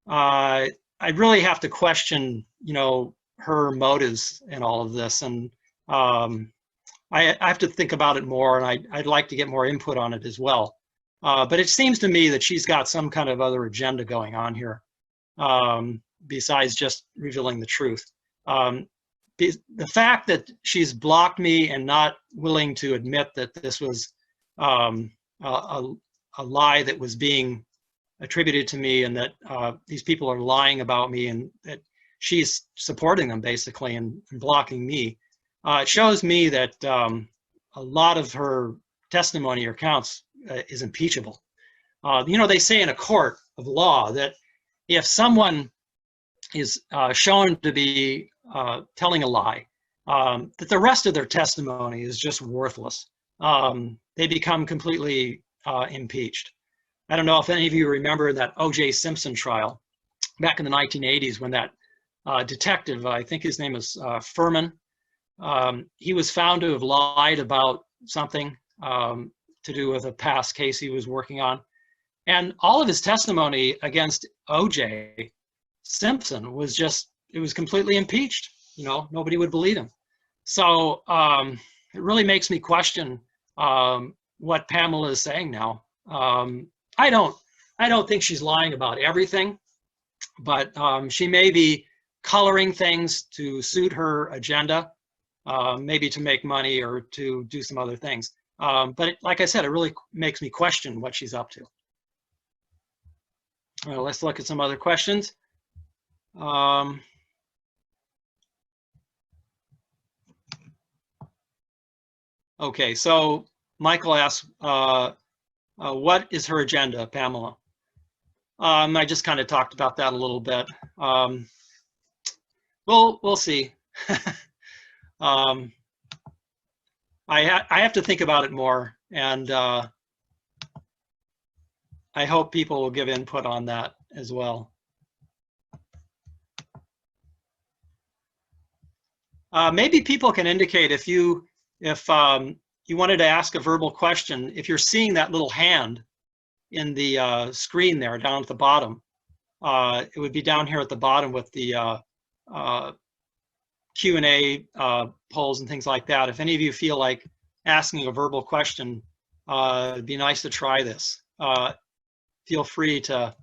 I really have to question, you know, her motives in all of this. And I have to think about it more, and I'd like to get more input on it as well. But it seems to me that she's got some kind of other agenda going on here, besides just revealing the truth. The fact that she's blocked me and not willing to admit that this was a lie that was being attributed to me, and that these people are lying about me, and that she's supporting them basically and blocking me, it shows me that a lot of her testimony or accounts is impeachable. You know, they say in a court of law that if someone is shown to be telling a lie, that the rest of their testimony is just worthless. They become completely impeached. I don't know if any of you remember that O.J. Simpson trial back in the 1980s, when that detective, I think his name is Furman, he was found to have lied about something, to do with a past case he was working on. And all of his testimony against O.J. Simpson was just, it was completely impeached. You know, nobody would believe him. So it really makes me question what Pamela is saying now. I don't think she's lying about everything, but she may be coloring things to suit her agenda, maybe to make money or to do some other things. But like I said, it really makes me question what she's up to. Well, let's look at some other questions. Okay, so Michael asks, what is her agenda, Pamela? I just kind of talked about that a little bit. We'll see. I have to think about it more, and I hope people will give input on that as well. Maybe people can indicate if you wanted to ask a verbal question, if you're seeing that little hand in the screen there down at the bottom, it would be down here at the bottom with the Q&A polls and things like that. If any of you feel like asking a verbal question, it'd be nice to try this. Feel free to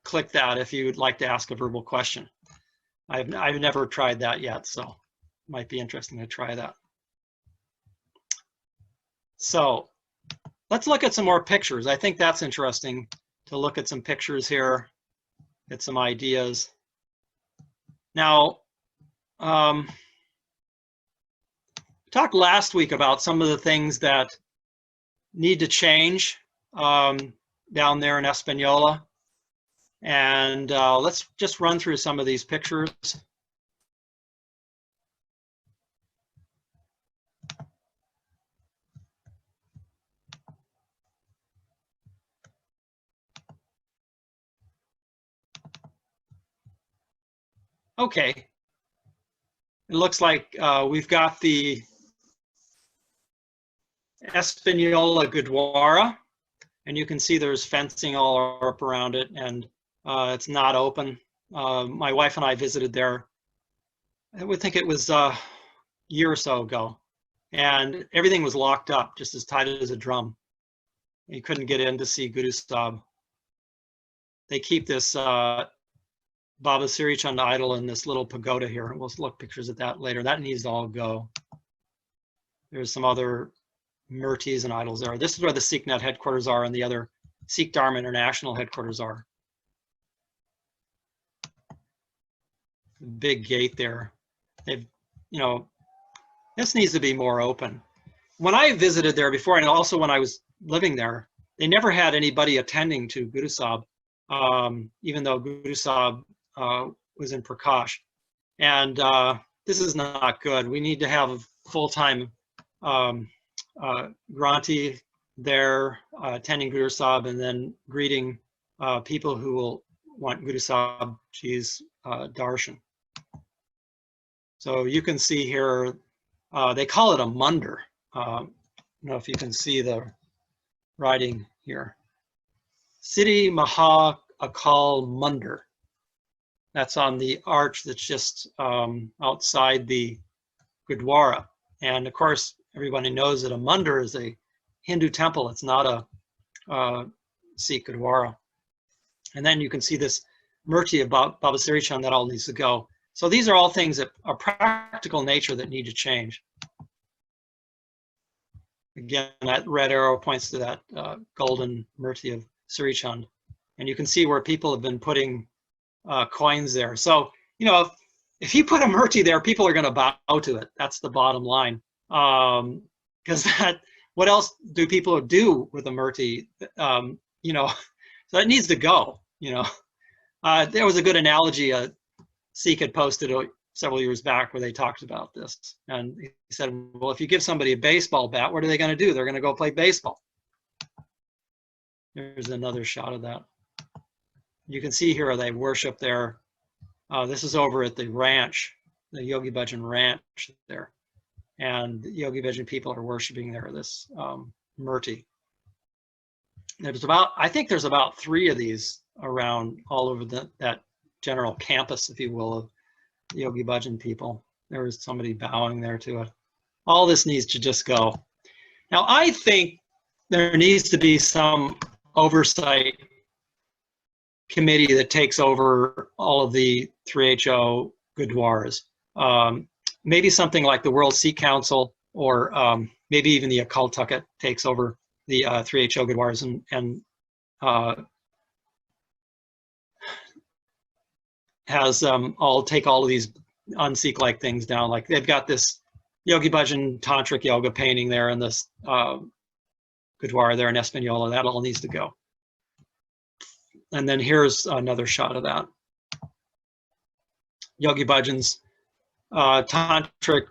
click that if you would like to ask a verbal question. I've never tried that yet, so it might be interesting to try that. So let's look at some more pictures. I think that's interesting to look at some pictures here, get some ideas. Now, talked last week about some of the things that need to change down there in Espanola. And let's just run through some of these pictures. Okay. It looks like we've got the Espanola Gurdwara, and you can see there's fencing all up around it, and it's not open. My wife and I visited there, I would think it was a year or so ago, and everything was locked up, just as tight as a drum. You couldn't get in to see Guru Sahib. They keep this Baba Sri Chand idol in this little pagoda here. We'll look pictures of that later. That needs to all go. There's some other murtis and idols there. This is where the SikhNet headquarters are, and the other Sikh Dharma International headquarters are. Big gate there. They've, you know, this needs to be more open. When I visited there before, and also when I was living there, they never had anybody attending to Guru Sahib, even though Guru Sahib was in Prakash. And this is not good. We need to have a full-time Granti there attending Guru Sahib and then greeting people who will want Guru Sahib Ji's darshan. So you can see here, they call it a mandir. I don't know if you can see the writing here. Siddhi Maha Akal Mandir. That's on the arch that's just outside the Gurdwara. And of course, everybody knows that a mandir is a Hindu temple. It's not a Sikh Gurdwara. And then you can see this murti about Baba Sri Chand that all needs to go. So these are all things that are practical nature that need to change. Again, that red arrow points to that golden murti of Sri Chand. And you can see where people have been putting coins there. So, you know, if you put a murti there, people are going to bow to it. That's the bottom line. Because what else do people do with a murti? You know, so it needs to go, you know. There was a good analogy Sikh had posted several years back where they talked about this. And he said, well, if you give somebody a baseball bat, what are they going to do? They're going to go play baseball. There's another shot of that. You can see here they worship there. This is over at the ranch, the Yogi Bhajan ranch there. and the Yogi Bhajan people are worshiping there, this Murti. There's about, I think there's about 3 of these around all over that general campus, if you will, of Yogi Bhajan people. There was somebody bowing there to it. All this needs to just go. Now, I think there needs to be some oversight committee that takes over all of the 3HO Gurdwaras. Maybe something like the World Sikh Council, or maybe even the Occult Tucket takes over the 3HO Gurdwaras and has all take all of these un-Sikh-like things down. Like they've got this Yogi Bhajan Tantric Yoga painting there, and this Gurdwara there in Espanola. That all needs to go. And then here's another shot of that. Yogi Bhajan's tantric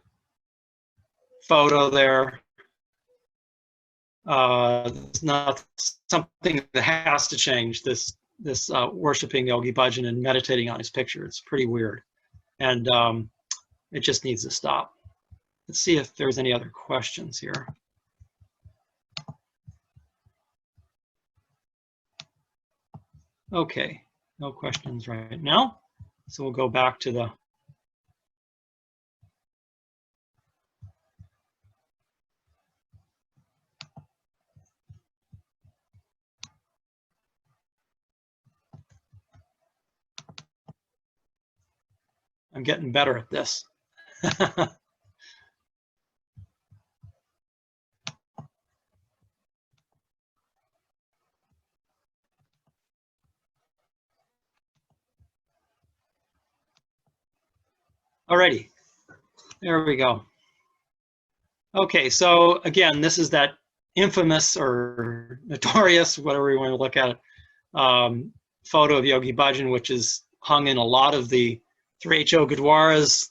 photo there. It's not something that has to change, this worshiping Yogi Bhajan and meditating on his picture. It's pretty weird, and it just needs to stop. Let's see if there's any other questions here. Okay, no questions right now. So we'll go back to the I'm getting better at this. Alrighty, there we go. Okay, so again, this is that infamous or notorious, whatever you want to look at it, photo of Yogi Bhajan, which is hung in a lot of the 3HO Gurdwaras,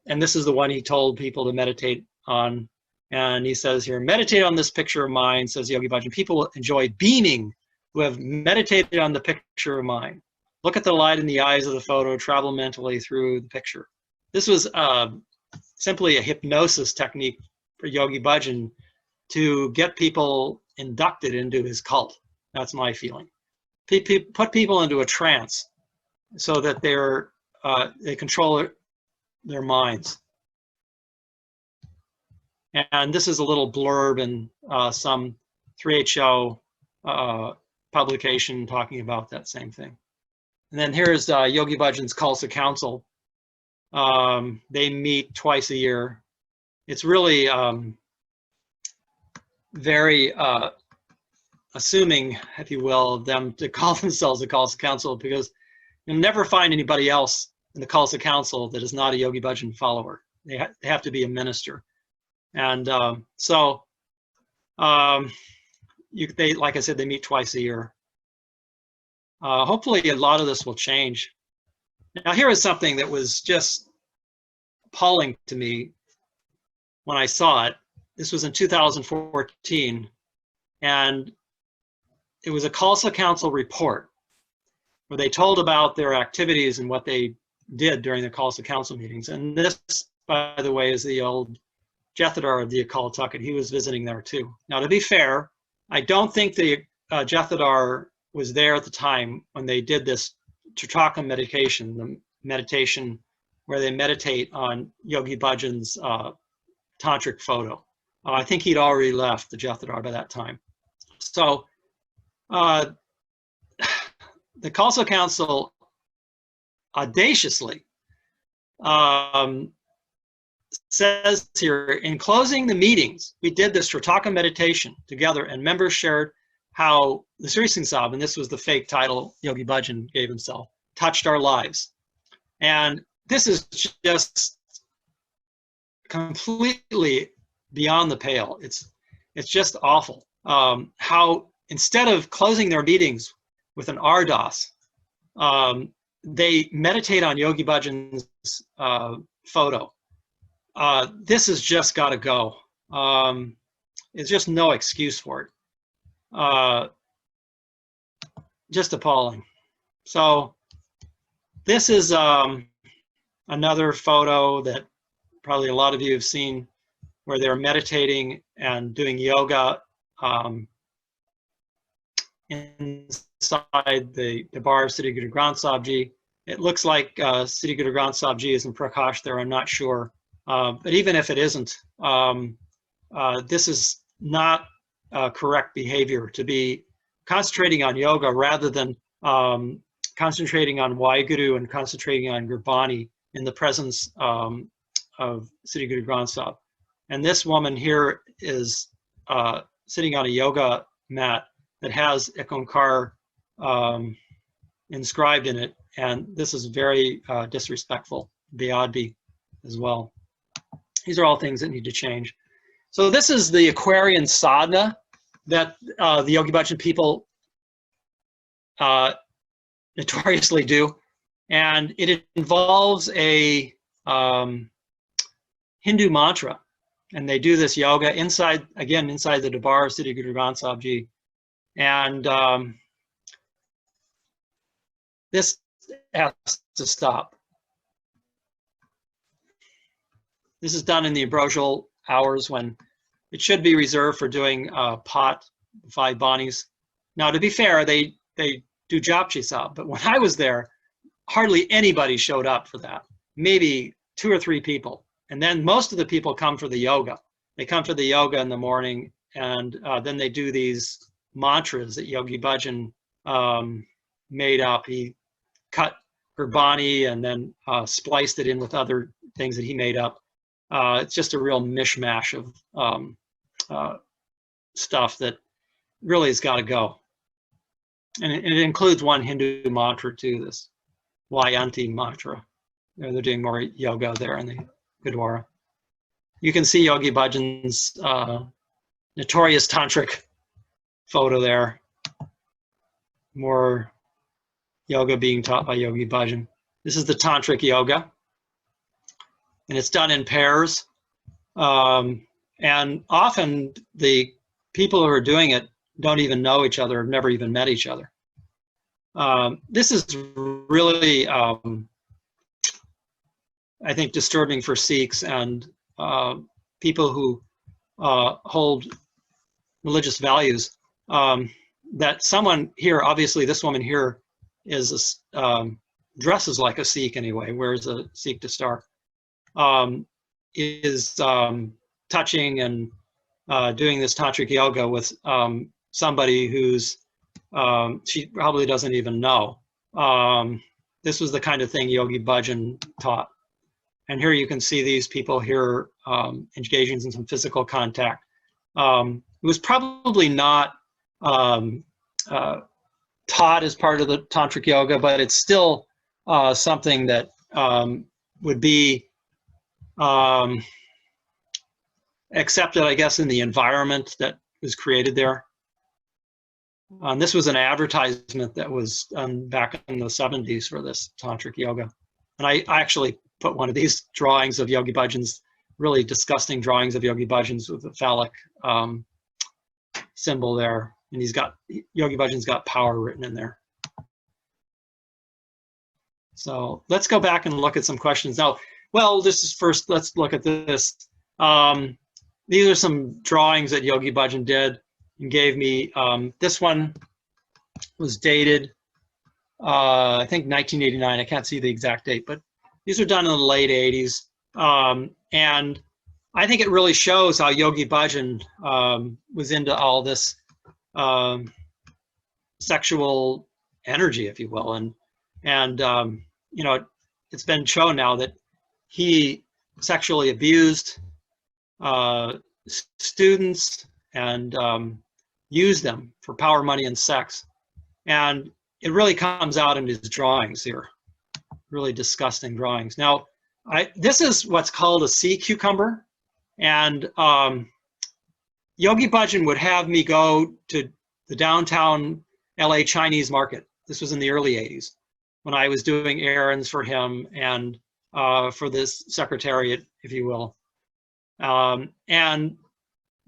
and this is the one he told people to meditate on. And he says here, meditate on this picture of mine, says Yogi Bhajan. People will enjoy beaming who have meditated on the picture of mine. Look at the light in the eyes of the photo, travel mentally through the picture. This was simply a hypnosis technique for Yogi Bhajan to get people inducted into his cult. That's my feeling. Put people into a trance so that they control their minds. And this is a little blurb in some 3HO publication talking about that same thing. And then here's Yogi Bhajan's Khalsa Council. They meet twice a year. It's really very assuming, if you will, of them to call themselves a Khalsa Council, because you'll never find anybody else in the Khalsa Council that is not a Yogi Bhajan follower. They have to be a minister. And they, like I said, they meet twice a year. Hopefully a lot of this will change. Now, here is something that was just appalling to me when I saw it. This was in 2014, and it was a Khalsa Council report where they told about their activities and what they did during the Khalsa Council meetings. And this, by the way, is the old Jethadar of the Occult Tucket. He was visiting there too. Now, to be fair, I don't think the Jethadar was there at the time when they did this Tritaka meditation, the meditation where they meditate on Yogi Bhajan's tantric photo. I think he'd already left the Jethadar by that time. So the Khalsa Council audaciously says here, in closing the meetings, we did this Tritaka meditation together, and members shared how the Sri Singh Sahib, and this was the fake title Yogi Bhajan gave himself, touched our lives. And this is just completely beyond the pale. It's just awful. How instead of closing their meetings with an ardas, they meditate on Yogi Bhajan's photo. This has just got to go. There's just no excuse for it. Just appalling. So this is another photo that probably a lot of you have seen, where they're meditating and doing yoga inside the bar of Siddhi Guru Granth Sahib Ji. It looks like Siddhi Guru Granth Sahib Ji is in Prakash there, I'm not sure. But even if it isn't, this is not correct behavior to be concentrating on yoga rather than concentrating on Waheguru and concentrating on Gurbani in the presence of Siddhi Guru Granth Sahib. And this woman here is sitting on a yoga mat that has Ek Onkar inscribed in it, and this is very disrespectful, Beadbi as well. These are all things that need to change. So this is the Aquarian sadhana that the Yogi Bhajan people notoriously do, and it involves a Hindu mantra, and they do this yoga inside, again, inside the Darbar of Siddhi Guru Granth Sahib Ji. And this has to stop. This is done in the ambrosial hours when it should be reserved for doing pot, 5 banis. Now, to be fair, they do Japji Sahib, but when I was there, hardly anybody showed up for that. Maybe 2 or 3 people. And then most of the people come for the yoga. They come for the yoga in the morning, and then they do these mantras that Yogi Bhajan made up. He cut Gurbani and then spliced it in with other things that he made up. It's just a real mishmash of stuff that really has got to go. And it includes one Hindu mantra too, this Vayanti mantra. They're doing more yoga there in the Gurdwara. You can see Yogi Bhajan's notorious tantric photo there. More yoga being taught by Yogi Bhajan. This is the Tantric Yoga, and it's done in pairs. And often the people who are doing it don't even know each other, have never even met each other. This is really, I think, disturbing for Sikhs and people who hold religious values. That someone here, obviously this woman here is dresses like a Sikh anyway, wears a Sikh dastar, is touching and doing this tantric yoga with somebody who's she probably doesn't even know. This was the kind of thing Yogi Bhajan taught. And here you can see these people here engaging in some physical contact. It was probably not taught as part of the Tantric Yoga, but it's still something that would be accepted, I guess, in the environment that was created there. This was an advertisement that was done back in the 70s for this Tantric Yoga. And I actually put one of these drawings of Yogi Bhajan's, really disgusting drawings of Yogi Bhajan's with a phallic symbol there. And Yogi Bhajan's got power written in there. So let's go back and look at some questions. Now, well, this is first, let's look at this. These are some drawings that Yogi Bhajan did and gave me. This one was dated, I think 1989. I can't see the exact date, but these are done in the late 80s. And I think it really shows how Yogi Bhajan was into all this sexual energy, if you will. And you know, it's been shown now that he sexually abused students and used them for power, money, and sex. And it really comes out in his drawings here. Really disgusting drawings. Now, this is what's called a sea cucumber. And Yogi Bhajan would have me go to the downtown LA Chinese market. This was in the early 80s when I was doing errands for him and for this secretariat, if you will. And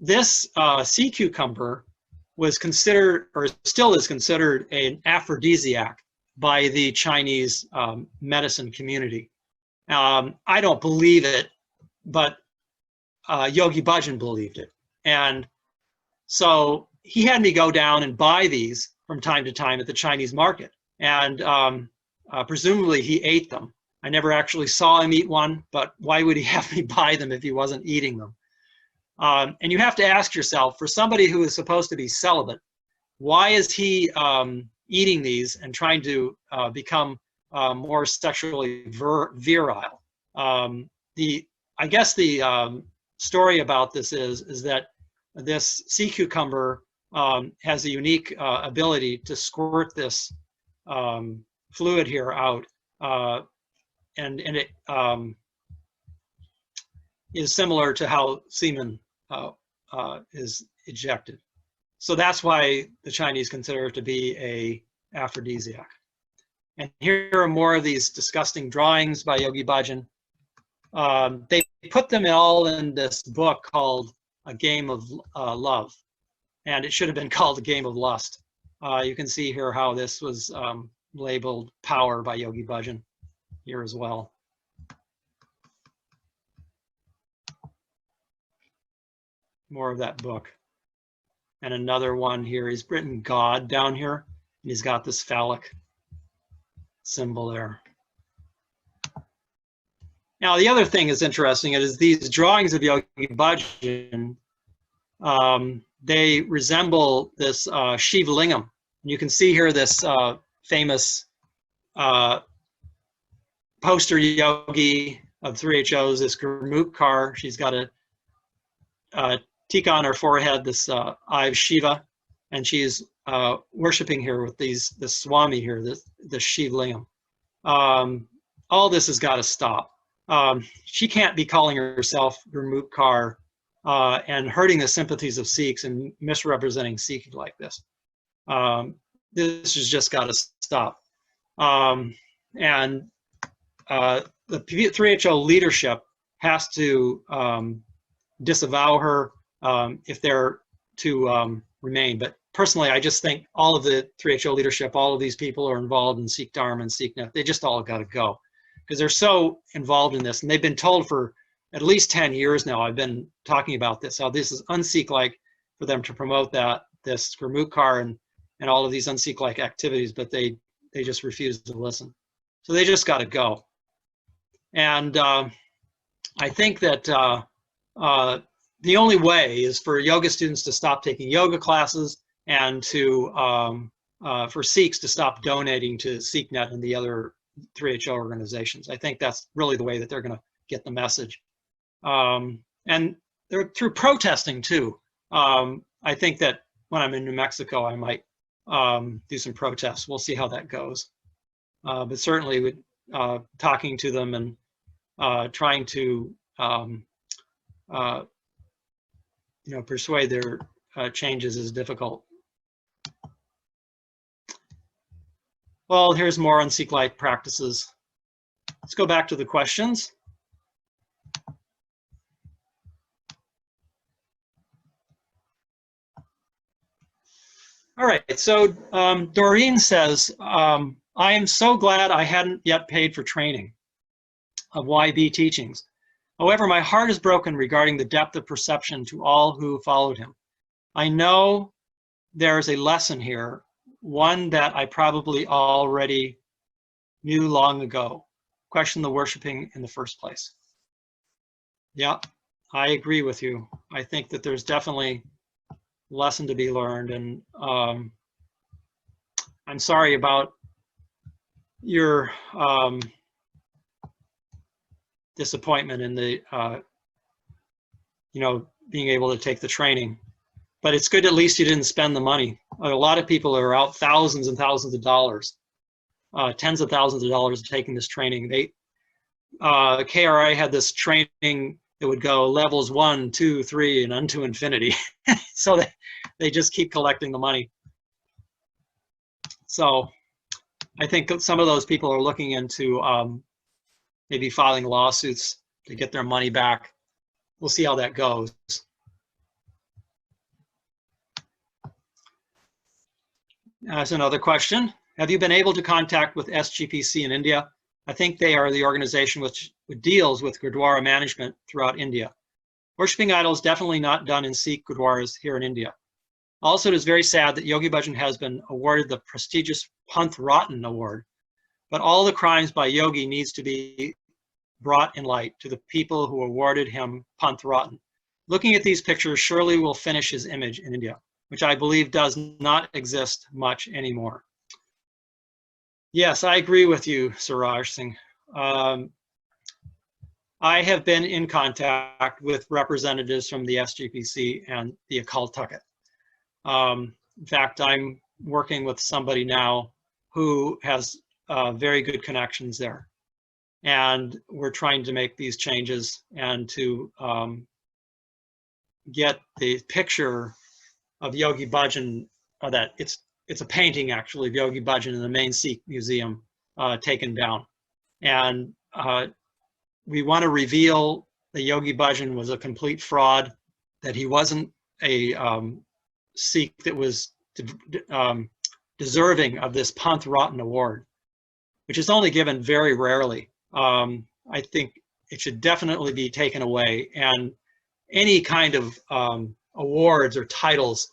this sea cucumber was considered, or still is considered, an aphrodisiac by the Chinese medicine community. I don't believe it, but Yogi Bhajan believed it. And so he had me go down and buy these from time to time at the Chinese market. And presumably he ate them. I never actually saw him eat one, but why would he have me buy them if he wasn't eating them? And you have to ask yourself, for somebody who is supposed to be celibate, why is he eating these and trying to become more sexually virile? I guess the story about this is that this sea cucumber has a unique ability to squirt this fluid here out, and it is similar to how semen is ejected. So that's why the Chinese consider it to be a aphrodisiac. And here are more of these disgusting drawings by Yogi Bhajan. They put them all in this book called A Game of Love, and it should have been called A Game of Lust. You can see here how this was labeled power by Yogi Bhajan here as well. More of that book. And another one here, he's written God down here, and he's got this phallic symbol there. Now, the other thing is interesting is these drawings of Yogi Bhajan, they resemble this Shiva Lingam. And you can see here this famous poster yogi of 3HOs, this Gurmukhkar. She's got a tika on her forehead, this eye of Shiva, and she's worshiping here with this Swami here, this Shiva Lingam. All this has got to stop. She can't be calling herself Gurmukhkar and hurting the sympathies of Sikhs and misrepresenting Sikh like this. This has just got to stop. And the 3HO leadership has to disavow her if they're to remain. But personally, I just think all of the 3HO leadership, all of these people are involved in Sikh Dharma and Sikhnet. They just all got to go because they're so involved in this. And they've been told for at least 10 years now, I've been talking about this, how this is un-Sikh-like for them to promote this Gurmukhkar and all of these un-Sikh-like activities, but they just refuse to listen. So they just got to go. And I think that the only way is for yoga students to stop taking yoga classes and for Sikhs to stop donating to SikhNet and the other 3HO organizations. I think that's really the way that they're going to get the message. And they're through protesting too. I think that when I'm in New Mexico, I might do some protests. We'll see how that goes. But certainly with talking to them and trying to persuade their changes is difficult. Well, here's more on Sikh-like practices. Let's go back to the questions. All right, so Doreen says, I am so glad I hadn't yet paid for training of YB teachings. However, my heart is broken regarding the depth of perception to all who followed him. I know there is a lesson here, one that I probably already knew long ago. Question the worshiping in the first place. Yeah, I agree with you. I think that there's definitely a lesson to be learned, and I'm sorry about your disappointment in the being able to take the training, but it's good at least you didn't spend the money. A lot of people are out thousands and thousands of dollars, tens of thousands of dollars taking this training. KRI had this training that would go levels 1, 2, 3 and unto infinity. So they just keep collecting the money. So I think some of those people are looking into maybe filing lawsuits to get their money back. We'll see how that goes. That's another question. Have you been able to contact with SGPC in India? I think they are the organization which deals with Gurdwara management throughout India. Worshipping idols definitely not done in Sikh Gurdwaras here in India. Also, it is very sad that Yogi Bhajan has been awarded the prestigious Panth Ratan Award, but all the crimes by Yogi needs to be brought in light to the people who awarded him Panth Ratan. Looking at these pictures surely will finish his image in India, which I believe does not exist much anymore. Yes, I agree with you, Suraj Singh. I have been in contact with representatives from the SGPC and the Occult Tucket. In fact, I'm working with somebody now who has very good connections there. And we're trying to make these changes and to get the picture of Yogi Bhajan, that it's a painting actually of Yogi Bhajan in the main Sikh museum, taken down. And we want to reveal that Yogi Bhajan was a complete fraud, that he wasn't a Sikh that was deserving of this Panth Ratan Award, which is only given very rarely. I think it should definitely be taken away, and any kind of awards or titles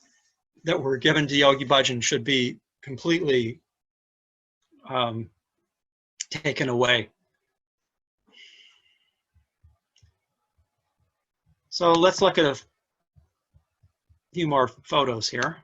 that were given to Yogi Bhajan should be completely taken away. So let's look at a few more photos here.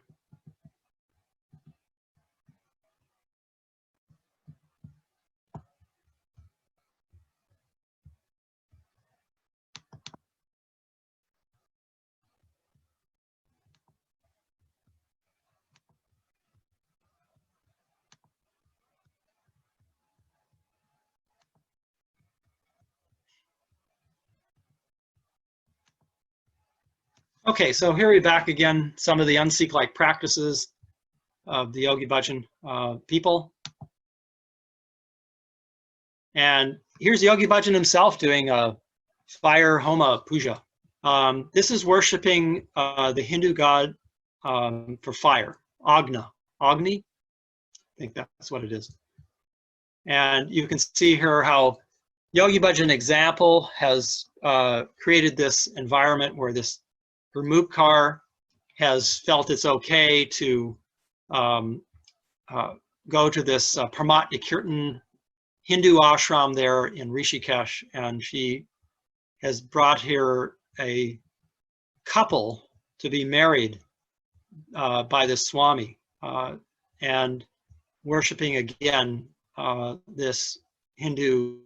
Okay, so here we're back again, some of the un-Sikh-like practices of the Yogi Bhajan people. And here's Yogi Bhajan himself doing a fire homa puja. This is worshiping the Hindu god for fire, Agni. I think that's what it is. And you can see here how Yogi Bhajan example has created this environment where this Gurmukhar has felt it's okay to go to this Pramatya Kirtan Hindu ashram there in Rishikesh, and she has brought here a couple to be married by this Swami and worshiping again this Hindu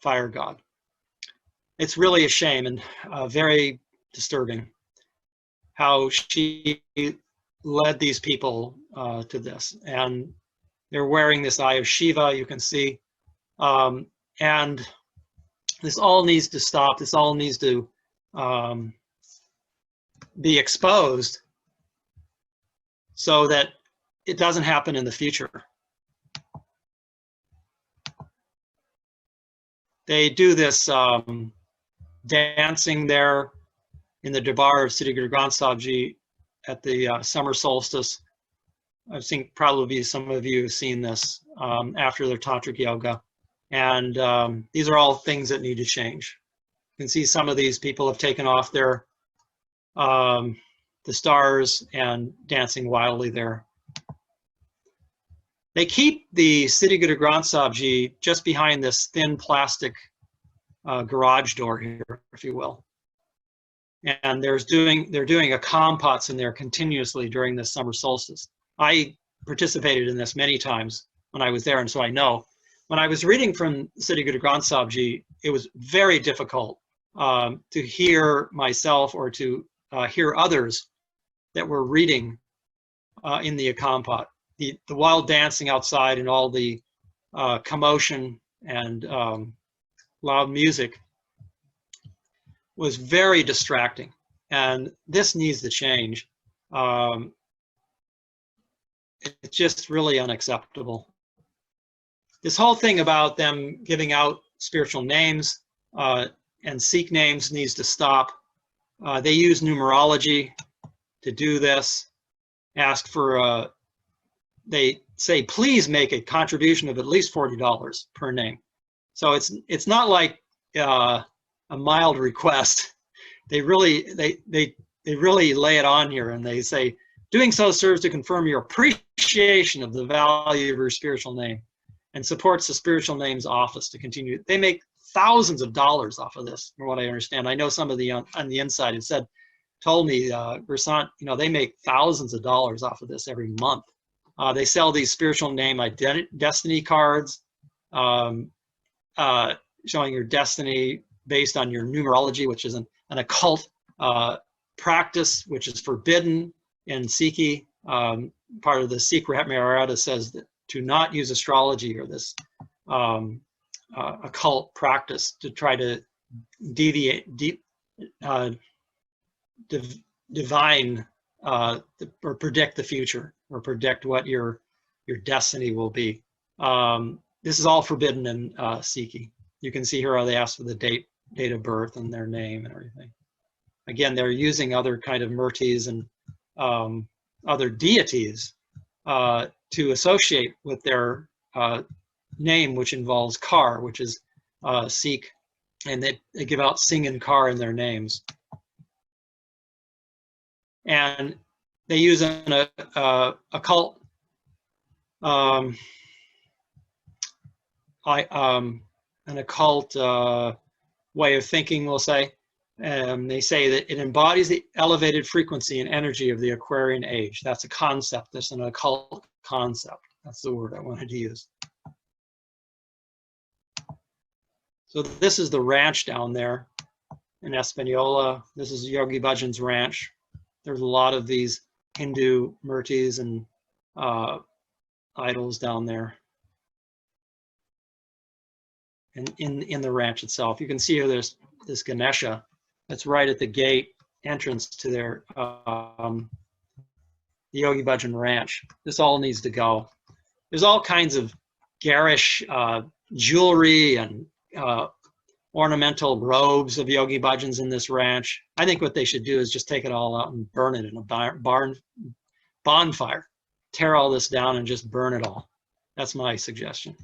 fire god. It's really a shame and very disturbing how she led these people to this. And they're wearing this eye of Shiva, you can see. And this all needs to stop. This all needs to be exposed so that it doesn't happen in the future. They do this dancing there in the Darbar of Sri Guru Granth Sahib Ji at the summer solstice. I think probably some of you have seen this after their Tantric Yoga. And these are all things that need to change. You can see some of these people have taken off their the stars and dancing wildly there. They keep the Sri Guru Granth Sahib Ji just behind this thin plastic garage door here, if you will. And they're doing a Kampots in there continuously during the summer solstice. I participated in this many times when I was there, and so I know. When I was reading from Sri Guru Granth Sahib Ji, it was very difficult to hear myself or to hear others that were reading in the Akampot. The wild dancing outside and all the commotion and loud music was very distracting, and this needs to change. It's just really unacceptable. This whole thing about them giving out spiritual names and Sikh names needs to stop. They use numerology to do this, ask for they say, please make a contribution of at least $40 per name. So it's not like a mild request. They really lay it on here, and they say, doing so serves to confirm your appreciation of the value of your spiritual name and supports the spiritual names office to continue. They make thousands of dollars off of this, from what I understand. I know some of the on the inside had told me, Gursant, they make thousands of dollars off of this every month. They sell these spiritual name destiny cards, showing your destiny based on your numerology, which is an occult practice, which is forbidden in Sikhi. Part of the Sikh Maharata says that to not use astrology or this occult practice to try to divine or predict the future or predict what your destiny will be. This is all forbidden in Sikhi. You can see here how they ask for the date of birth and their name and everything. Again, they're using other kind of murtis and other deities to associate with their name, which involves Kar, which is Sikh, and they give out Singh and Kar in their names. And they use an occult an occult way of thinking, we'll say. They say that it embodies the elevated frequency and energy of the Aquarian age. That's a concept. That's an occult concept. That's the word I wanted to use. So this is the ranch down there in Espanola. This is Yogi Bhajan's ranch. There's a lot of these Hindu murtis and idols down there. And in the ranch itself, you can see here there's this Ganesha that's right at the gate entrance to their the Yogi Bhajan ranch. This all needs to go. There's all kinds of garish jewelry and ornamental robes of Yogi Bhajans in this ranch. I think what they should do is just take it all out and burn it in a bonfire. Tear all this down and just burn it all. That's my suggestion.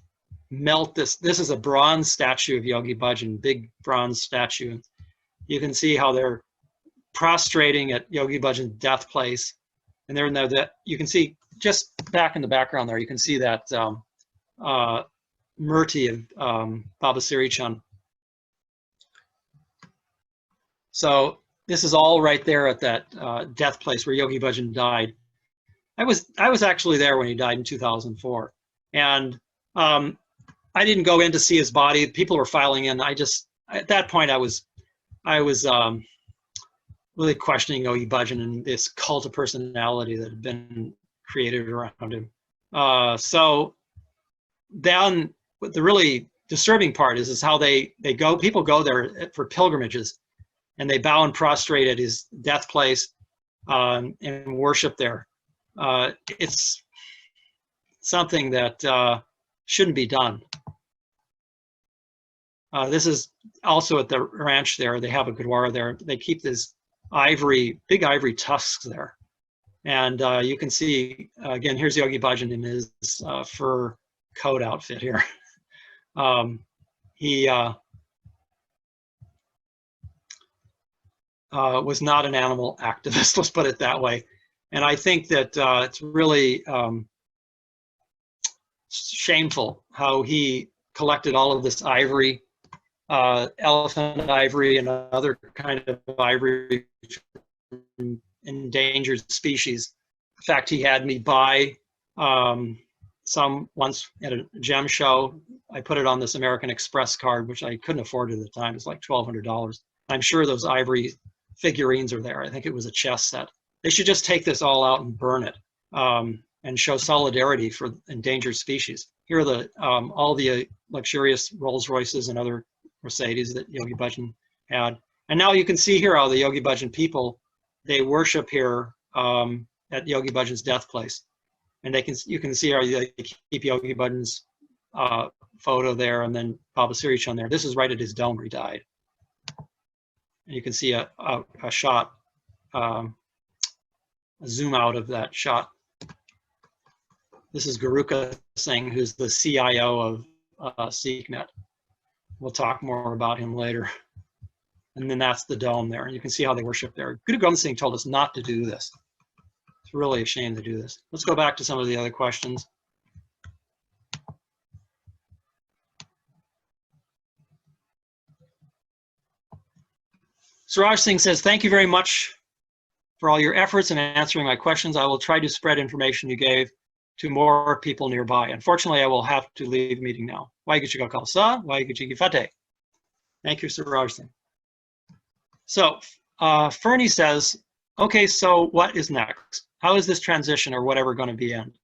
Melt this. This is a bronze statue of Yogi Bhajan, big bronze statue. You can see how they're prostrating at Yogi Bhajan's death place. And they're in there, that you can see just back in the background there, you can see that murti of Baba Siri Chand. So this is all right there at that death place where Yogi Bhajan died. I was actually there when he died in 2004, and I didn't go in to see his body. People were filing in. At that point I was really questioning Yogi Bhajan and this cult of personality that had been created around him. So then the really disturbing part is how people go there for pilgrimages, and they bow and prostrate at his death place and worship there. It's something that shouldn't be done. This is also at the ranch there. They have a gurdwara there. They keep this big ivory tusks there. And you can see, again, here's Yogi Bhajan in his fur coat outfit here. He was not an animal activist, let's put it that way. And I think that it's really shameful how he collected all of this ivory, elephant ivory and other kind of ivory from endangered species. In fact, he had me buy some once at a gem show. I put it on this American Express card, which I couldn't afford at the time. It's like $1,200. I'm sure those ivory figurines are there. I think it was a chess set. They should just take this all out and burn it and show solidarity for endangered species. Here are all the luxurious Rolls Royces and other Mercedes that Yogi Bhajan had. And now you can see here how the Yogi Bhajan people, they worship here at Yogi Bhajan's death place. And you can see how they keep Yogi Bhajan's photo there, and then Baba Siri Chand there. This is right at his dome where he died. And you can see a shot, a zoom out of that shot. This is Gursant Singh, who's the CIO of SikhNet. We'll talk more about him later. And then that's the dome there. And you can see how they worship there. Guru Gobind Singh told us not to do this. It's really a shame to do this. Let's go back to some of the other questions. Suraj Singh says, thank you very much for all your efforts in answering my questions. I will try to spread information you gave to more people nearby. Unfortunately, I will have to leave the meeting now. YB Khalsa, YB Khalsa. Thank you, Suraj Singh. So Fernie says, okay, so what is next? How is this transition or whatever going to be end?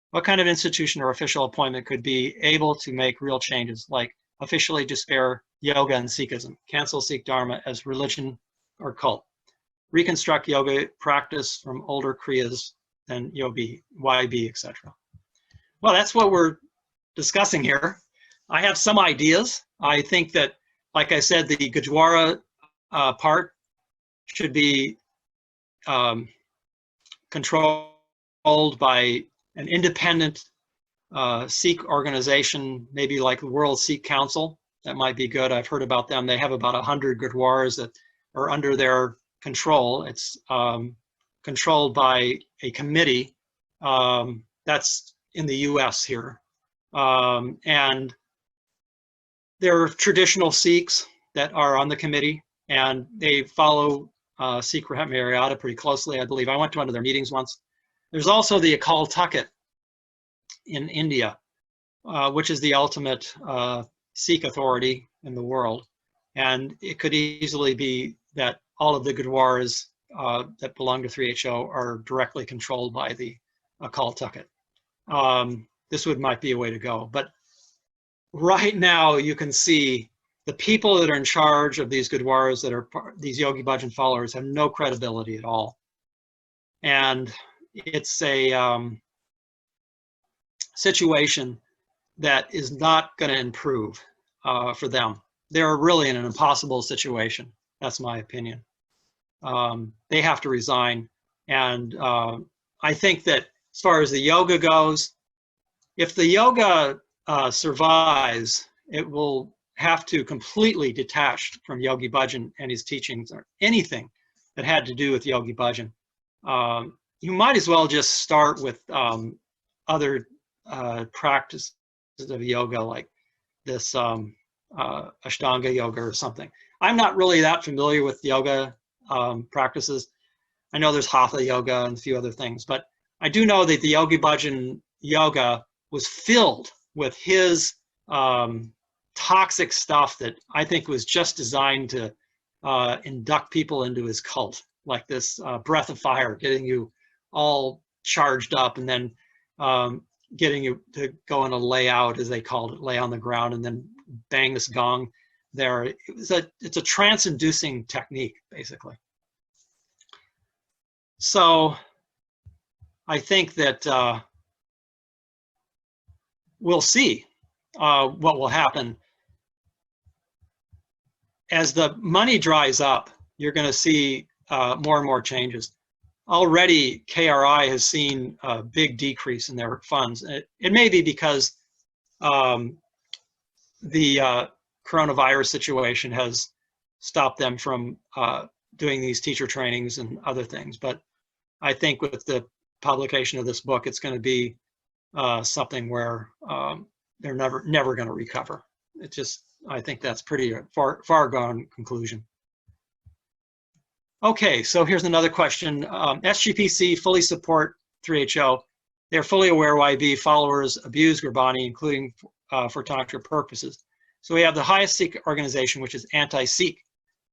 What kind of institution or official appointment could be able to make real changes, like officially despair yoga and Sikhism, cancel Sikh Dharma as religion or cult, reconstruct yoga practice from older kriyas than Yogi, YB, etc.? Well, that's what we're discussing here. I have some ideas. I think that, like I said, the Gurdwara part should be controlled by an independent Sikh organization, maybe like the World Sikh Council. That might be good. I've heard about them. They have about 100 Gurdwaras that are under their control. It's controlled by a committee that's in the US here. And there are traditional Sikhs that are on the committee, and they follow Sikh Maryada pretty closely, I believe. I went to one of their meetings once. There's also the Akal Takht in India, which is the ultimate Sikh authority in the world. And it could easily be that all of the Gurdwaras that belong to 3HO are directly controlled by the Akal Takht. This might be a way to go. But right now you can see the people that are in charge of these Gurdwaras that are these Yogi Bhajan followers have no credibility at all. And it's a situation that is not going to improve for them. They're really in an impossible situation. That's my opinion. They have to resign. And I think that as far as the yoga goes, if the yoga survives, it will have to completely detach from Yogi Bhajan and his teachings or anything that had to do with Yogi Bhajan. You might as well just start with other practices of yoga, like this Ashtanga yoga or something. I'm not really that familiar with yoga practices. I know there's Hatha yoga and a few other things, but I do know that the Yogi Bhajan yoga was filled with his toxic stuff that I think was just designed to induct people into his cult, like this breath of fire, getting you all charged up and then getting you to go in a layout, as they called it, lay on the ground and then bang this gong there. It's a trance-inducing technique, basically. So I think that we'll see what will happen. As the money dries up, you're going to see more and more changes. Already, KRI has seen a big decrease in their funds. It may be because the coronavirus situation has stopped them from doing these teacher trainings and other things. But I think with the publication of this book, it's going to be something where they're never going to recover. It just, I think that's pretty far gone conclusion. Okay, so here's another question. SGPC fully support 3HO. They're fully aware YB followers abuse Gurbani, including for tantric purposes. So we have the highest Sikh organization, which is anti-Sikh.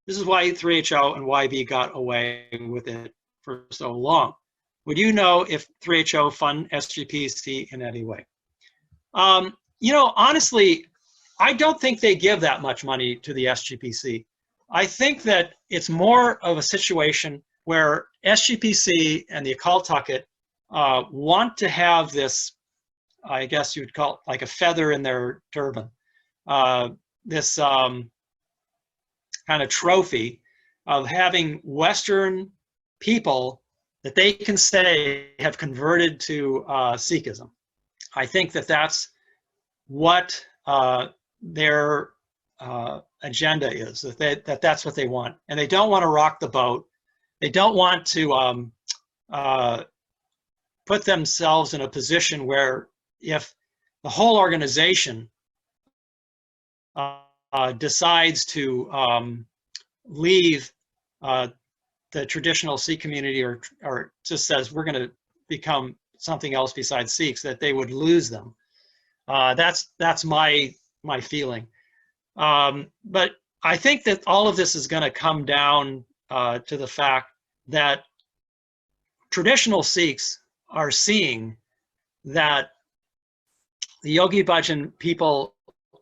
This is why 3HO and YB got away with it for so long. Would you know if 3HO fund SGPC in any way? You know, honestly, I don't think they give that much money to the SGPC. I think that it's more of a situation where SGPC and the Akal Takht want to have this, I guess you would call it like a feather in their turban, this kind of trophy of having Western people that they can say have converted to Sikhism. I think that that's what their agenda is, that's what they want. And they don't want to rock the boat. They don't want to put themselves in a position where if the whole organization decides to leave the traditional Sikh community, or just says we're going to become something else besides Sikhs, that they would lose them. That's my feeling. But I think that all of this is going to come down to the fact that traditional Sikhs are seeing that the Yogi Bhajan people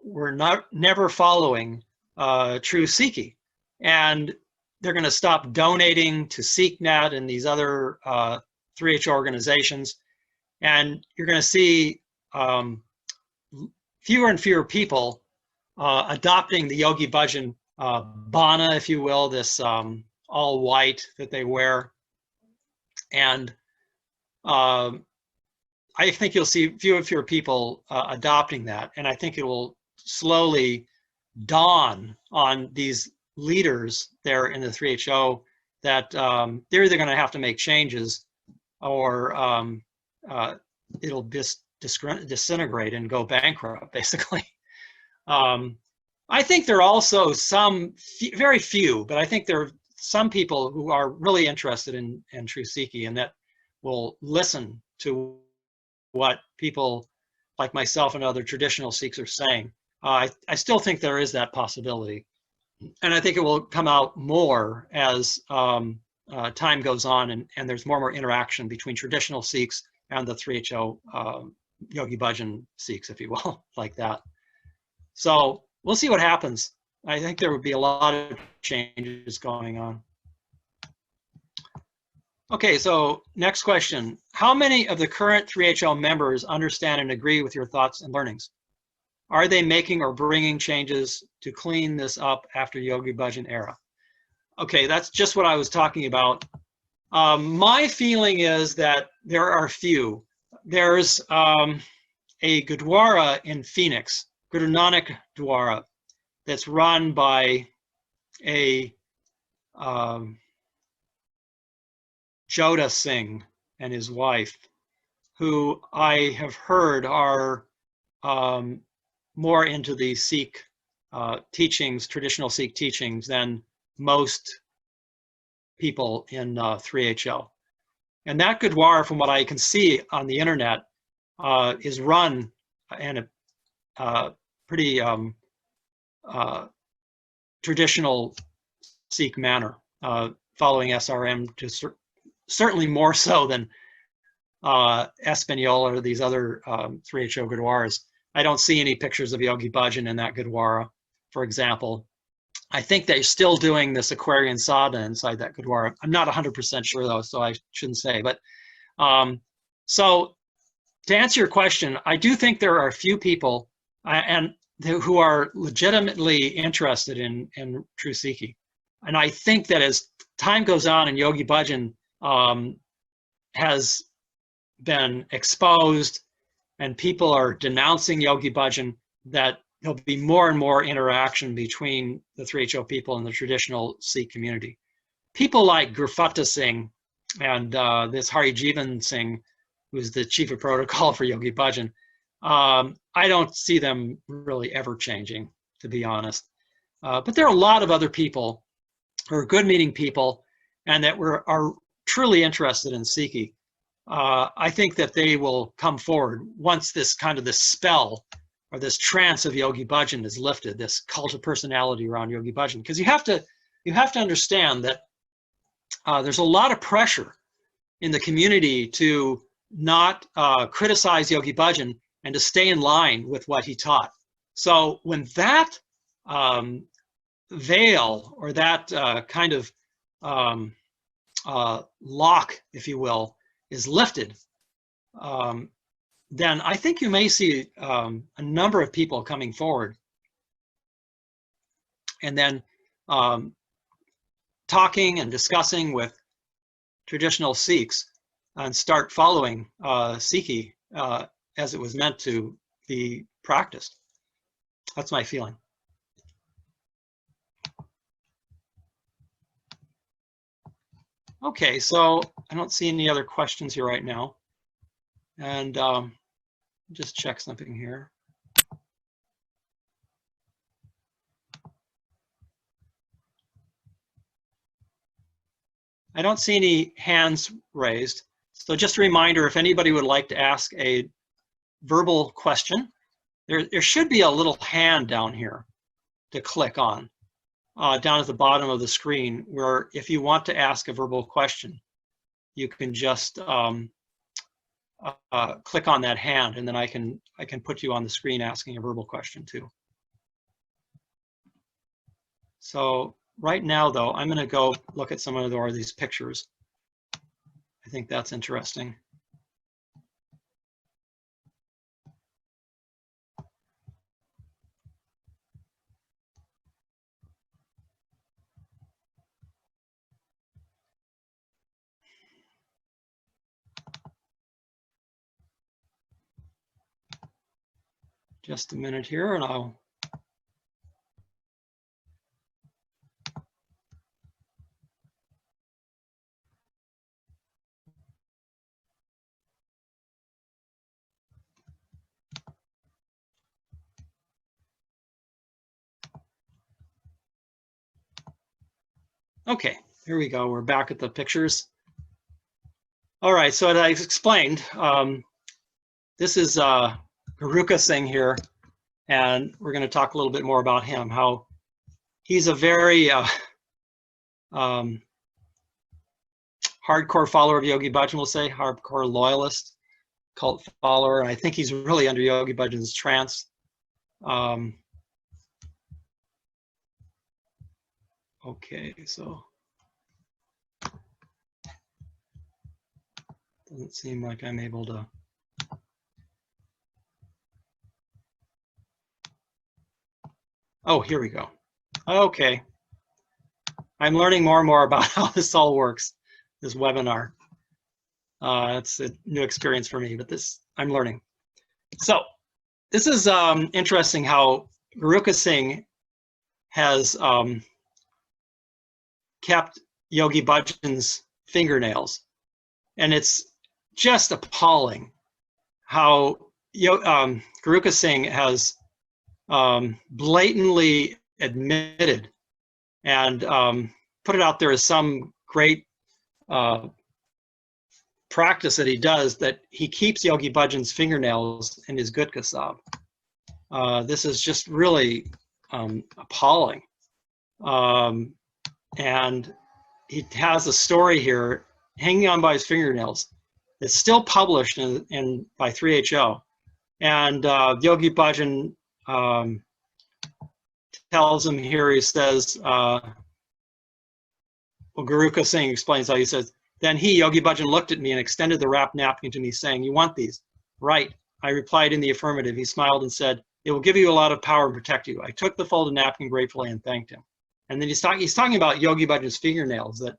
were never following true Sikhi, and they're going to stop donating to SikhNet and these other 3H organizations, and you're going to see fewer and fewer people adopting the Yogi Bhajan bana, if you will, this all white that they wear. And I think you'll see fewer and fewer people adopting that. And I think it will slowly dawn on these leaders there in the 3HO that they're either going to have to make changes, or it'll just disintegrate and go bankrupt, basically. I think there are also some, very few, but I think there are some people who are really interested in true Sikhi, and that will listen to what people like myself and other traditional Sikhs are saying. I still think there is that possibility. And I think it will come out more as time goes on, and there's more and more interaction between traditional Sikhs and the 3HO Yogi Bhajan Sikhs, if you will, like that. So we'll see what happens. I think there would be a lot of changes going on. Okay, so next question. How many of the current 3HO members understand and agree with your thoughts and learnings? Are they making or bringing changes to clean this up after Yogi Bhajan era? Okay, that's just what I was talking about. My feeling is that there are few. There's a Gurdwara in Phoenix, Guru Nanak Dwara, that's run by a Jodha Singh and his wife, who I have heard are more into the Sikh teachings, traditional Sikh teachings, than most people in 3HO. And that Gurdwara, from what I can see on the internet, is run in a pretty traditional Sikh manner, following SRM, to certainly more so than Espanola or these other 3HO Gurdwaras. I don't see any pictures of Yogi Bhajan in that Gurdwara, for example. I think they're still doing this Aquarian sadhana inside that Gurdwara. I'm not 100% sure though, so I shouldn't say. But so to answer your question, I do think there are a few people who are legitimately interested in true Sikhi. And I think that as time goes on and Yogi Bhajan has been exposed and people are denouncing Yogi Bhajan, that there'll be more and more interaction between the 3HO people and the traditional Sikh community. People like Gursant Singh and this Hari Jivan Singh, who's the chief of protocol for Yogi Bhajan, I don't see them really ever changing, to be honest. But there are a lot of other people who are good-meaning people and that are truly interested in Sikhi. I think that they will come forward once this spell or this trance of Yogi Bhajan is lifted, this cult of personality around Yogi Bhajan. Because you have to understand that there's a lot of pressure in the community to not criticize Yogi Bhajan and to stay in line with what he taught. So when that veil or that kind of lock, if you will, is lifted, then I think you may see a number of people coming forward and then talking and discussing with traditional Sikhs and start following Sikhi as it was meant to be practiced. That's my feeling. Okay, so I don't see any other questions here right now. And just check something here. I don't see any hands raised. So just a reminder, if anybody would like to ask a verbal question, there should be a little hand down here to click on, down at the bottom of the screen, where if you want to ask a verbal question, you can just click on that hand, and then I can put you on the screen asking a verbal question too. So right now, though, I'm going to go look at some of these pictures. I think that's interesting. Just a minute here, and I'll. Okay, here we go. We're back at the pictures. All right, so as I explained, this is Gursant Singh here, and we're going to talk a little bit more about him, how he's a very hardcore follower of Yogi Bhajan, we'll say, hardcore loyalist, cult follower, and I think he's really under Yogi Bhajan's trance. Okay, so doesn't seem like I'm able to. Oh, here we go. Okay. I'm learning more and more about how this all works, this webinar. It's a new experience for me, but I'm learning. So this is interesting how Gursant Singh has kept Yogi Bhajan's fingernails. And it's just appalling how Gursant Singh has blatantly admitted and put it out there as some great practice that he does, that he keeps Yogi Bhajan's fingernails in his Gutka Sahib. This is just really appalling. And he has a story here hanging on by his fingernails. It's still published by 3HO. And Yogi Bhajan tells him here, he says, well, Gursant Singh explains how he says, then he, Yogi Bhajan, looked at me and extended the wrapped napkin to me, saying, "You want these?" "Right." I replied in the affirmative. He smiled and said, "It will give you a lot of power and protect you." I took the folded napkin gratefully and thanked him. And then he's talking about Yogi Bhajan's fingernails that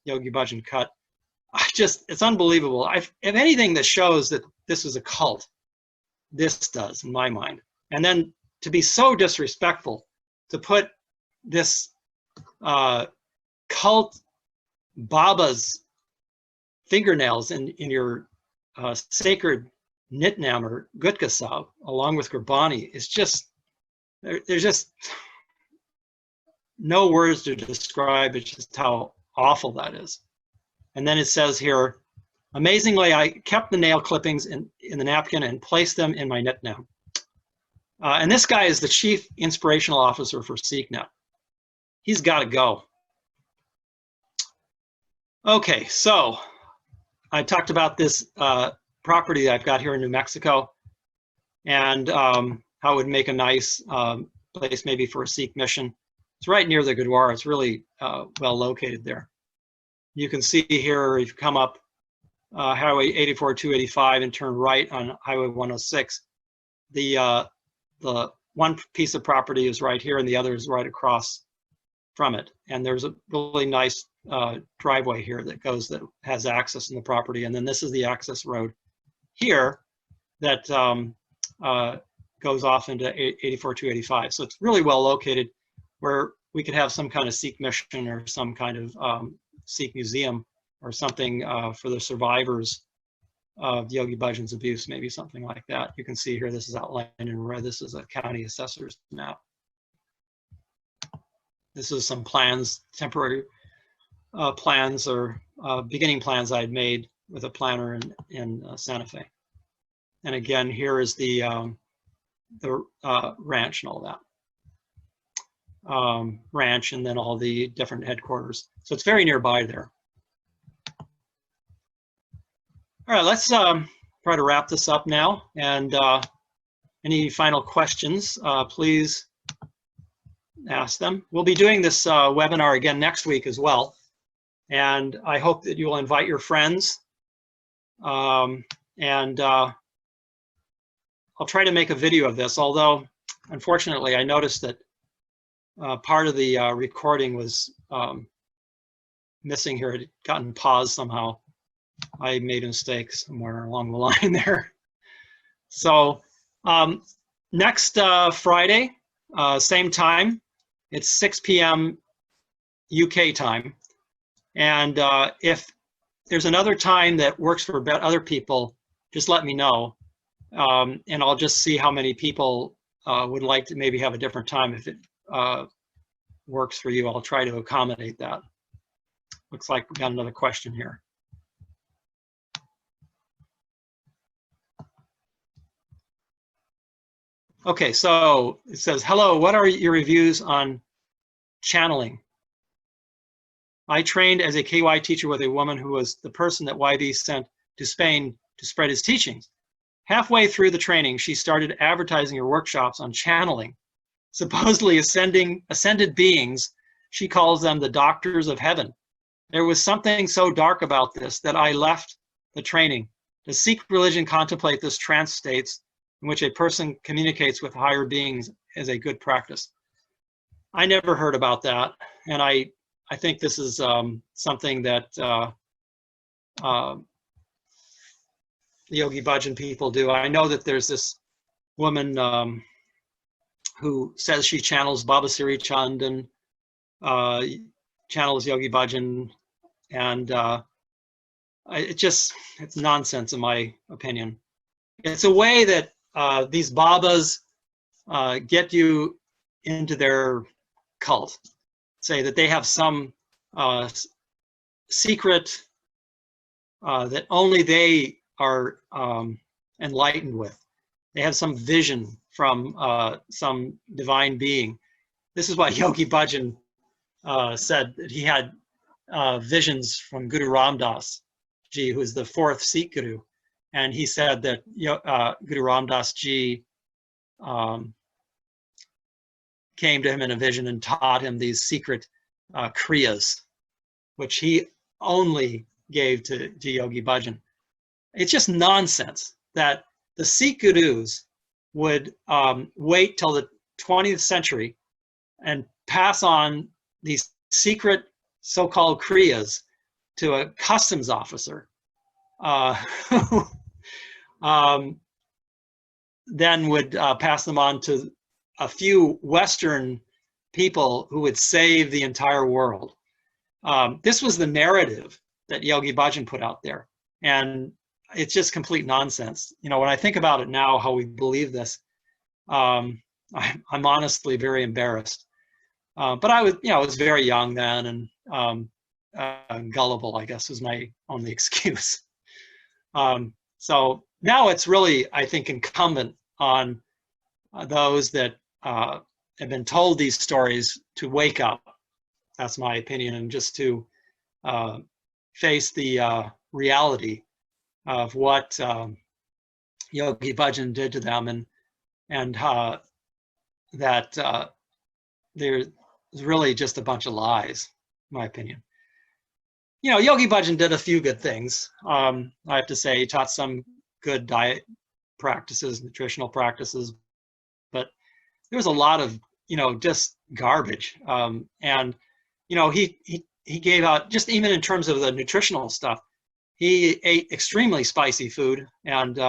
Yogi Bhajan cut. It's unbelievable. If anything that shows that this is a cult, this does, in my mind. And then to be so disrespectful, to put this cult Baba's fingernails in your sacred Nitnam or Gutka Sahib, along with Gurbani, is just, there's just no words to describe it, just how awful that is. And then it says here, amazingly, I kept the nail clippings in the napkin and placed them in my Nitnam. And this guy is the chief inspirational officer for SikhNet. He's got to go. Okay, so I talked about this property that I've got here in New Mexico, and how it would make a nice place maybe for a Sikh mission. It's right near the Gurdwara. It's really well located there. You can see here, if you come up Highway 84 285 and turn right on Highway 106, the one piece of property is right here and the other is right across from it. And there's a really nice driveway here that has access in the property. And then this is the access road here. that goes off into 84-285. So it's really well located, where we could have some kind of Sikh mission or some kind of Sikh museum or something for the survivors of Yogi Bhajan's abuse, maybe something like that. You can see here, this is outlined in red. This is a county assessor's map. This is some plans, temporary plans or beginning plans I had made with a planner in Santa Fe. And again, here is the ranch and all that. Ranch and then all the different headquarters. So it's very nearby there. All right, let's try to wrap this up now. And any final questions, please ask them. We'll be doing this webinar again next week as well. And I hope that you will invite your friends. I'll try to make a video of this, although unfortunately I noticed that part of the recording was missing here. It had gotten paused somehow. I made a mistake somewhere along the line there. So next Friday, same time, it's 6 p.m. UK time. And if there's another time that works for other people, just let me know. And I'll just see how many people would like to maybe have a different time. If it works for you, I'll try to accommodate that. Looks like we got another question here. Okay, so it says, hello, what are your reviews on channeling? I trained as a KY teacher with a woman who was the person that YB sent to Spain to spread his teachings. Halfway through the training, she started advertising her workshops on channeling. Supposedly ascended beings, she calls them the doctors of heaven. There was something so dark about this that I left the training. Does Sikh religion contemplate this trance states in which a person communicates with higher beings as a good practice? I never heard about that, and I think this is something that the Yogi Bhajan people do. I know that there's this woman who says she channels Baba Siri Chand and channels Yogi Bhajan, and it's nonsense in my opinion. It's a way that these Babas get you into their cult, say that they have some secret that only they are enlightened with. They have some vision from some divine being. This is what Yogi Bhajan said, that he had visions from Guru Ram Das Ji, who is the fourth Sikh Guru. And he said that Guru Ram Das Ji came to him in a vision and taught him these secret kriyas, which he only gave to Yogi Bhajan. It's just nonsense that the Sikh gurus would wait till the 20th century and pass on these secret so-called kriyas to a customs officer who then would pass them on to a few Western people who would save the entire world. This was the narrative that Yogi Bhajan put out there. And it's just complete nonsense. You know, when I think about it now, how we believe this, I'm honestly very embarrassed. But I was very young then, and gullible, I guess, was my only excuse. So now it's really, I think, incumbent on those that have been told these stories to wake up. That's my opinion, and just to face the reality of what Yogi Bhajan did to them, and that there's really just a bunch of lies, in my opinion. You know, Yogi Bhajan did a few good things. I have to say, he taught some good diet practices, nutritional practices, but there was a lot of, just garbage. And, he gave out, just even in terms of the nutritional stuff, he ate extremely spicy food, and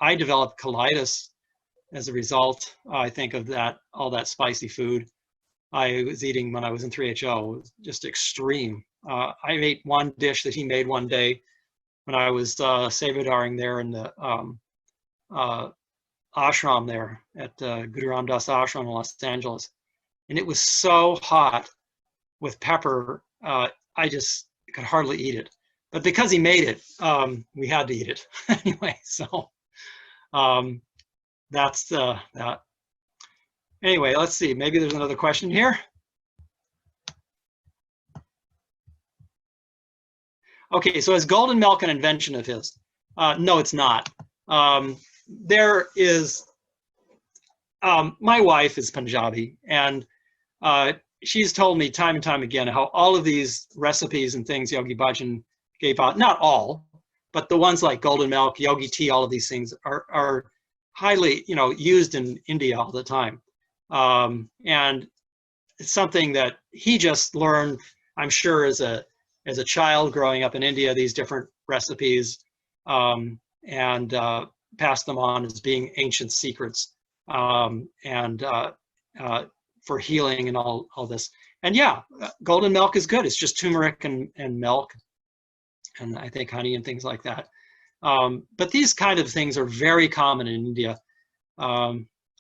I developed colitis as a result, I think, of that, all that spicy food I was eating when I was in 3HO. It was just extreme. I ate one dish that he made one day when I was Sevadaring there in the ashram there at Guru Ram Das ashram in Los Angeles. And it was so hot with pepper, I just could hardly eat it. But because he made it, we had to eat it anyway. So that's that. Anyway, let's see. Maybe there's another question here. Okay, so is golden milk an invention of his? No, it's not. There is, my wife is Punjabi, and she's told me time and time again how all of these recipes and things Yogi Bhajan gave out, not all, but the ones like golden milk, yogi tea, all of these things are highly, used in India all the time. And it's something that he just learned, I'm sure, as a child growing up in India, these different recipes, and passed them on as being ancient secrets, and for healing and all this. And yeah, golden milk is good. It's just turmeric and milk, and I think honey and things like that. But these kind of things are very common in India.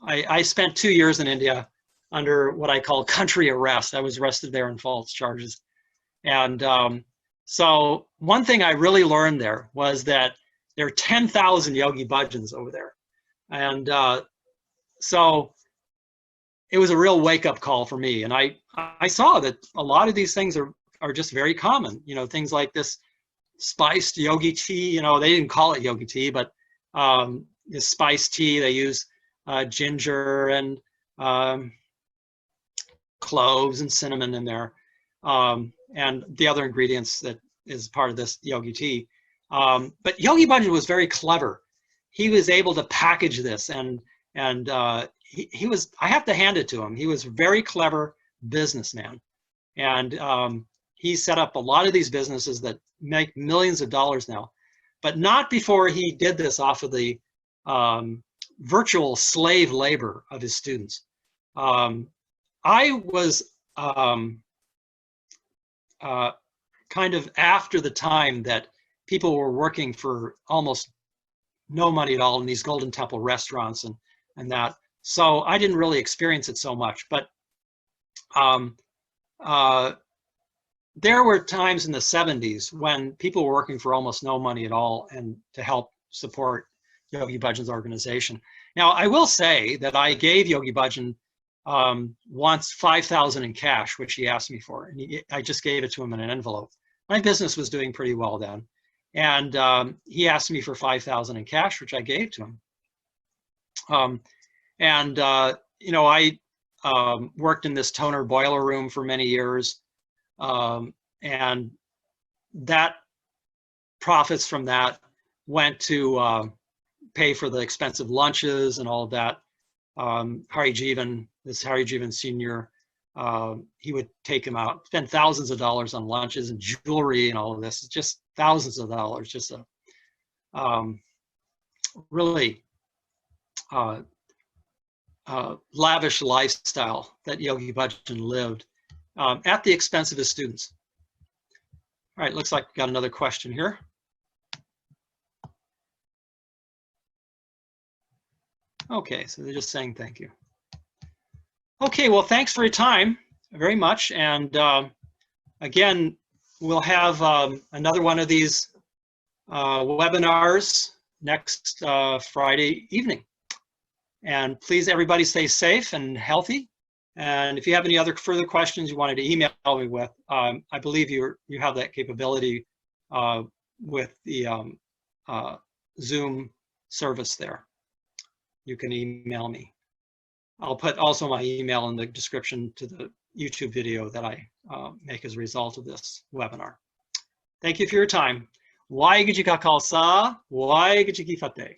I spent 2 years in India under what I call country arrest. I was arrested there on false charges. And so one thing I really learned there was that there are 10,000 Yogi Bhajans over there. And so it was a real wake-up call for me. And I saw that a lot of these things are just very common. Things like this spiced yogi tea, they didn't call it yogi tea, but this spiced tea, they use ginger and cloves and cinnamon in there, and the other ingredients that is part of this yogi tea. But Yogi Bhajan was very clever. He was able to package this, and he was, I have to hand it to him, he was a very clever businessman. And he set up a lot of these businesses that make millions of dollars now, but not before he did this off of the virtual slave labor of his students. I was kind of after the time that people were working for almost no money at all in these Golden Temple restaurants and that. So I didn't really experience it so much, but there were times in the 70s when people were working for almost no money at all and to help support Yogi Bhajan's organization. Now, I will say that I gave Yogi Bhajan once $5,000 in cash, which he asked me for, and I just gave it to him in an envelope. My business was doing pretty well then, and he asked me for $5,000 in cash, which I gave to him. I worked in this toner boiler room for many years, and that profits from that went to pay for the expensive lunches and all of that. Hari Jivan, this Hari Jivan Senior, he would take him out, spend thousands of dollars on lunches and jewelry and all of this, just thousands of dollars, just a really lavish lifestyle that Yogi Bhajan lived at the expense of his students. All right, looks like we got another question here. Okay, so they're just saying thank you. Okay, well, thanks for your time very much. And again, we'll have another one of these webinars next Friday evening. And please, everybody, stay safe and healthy. And if you have any other further questions you wanted to email me with, I believe you have that capability with the Zoom service there. You can email me. I'll put also my email in the description to the YouTube video that I make as a result of this webinar. Thank you for your time. YB Khalsa, YB Fateh.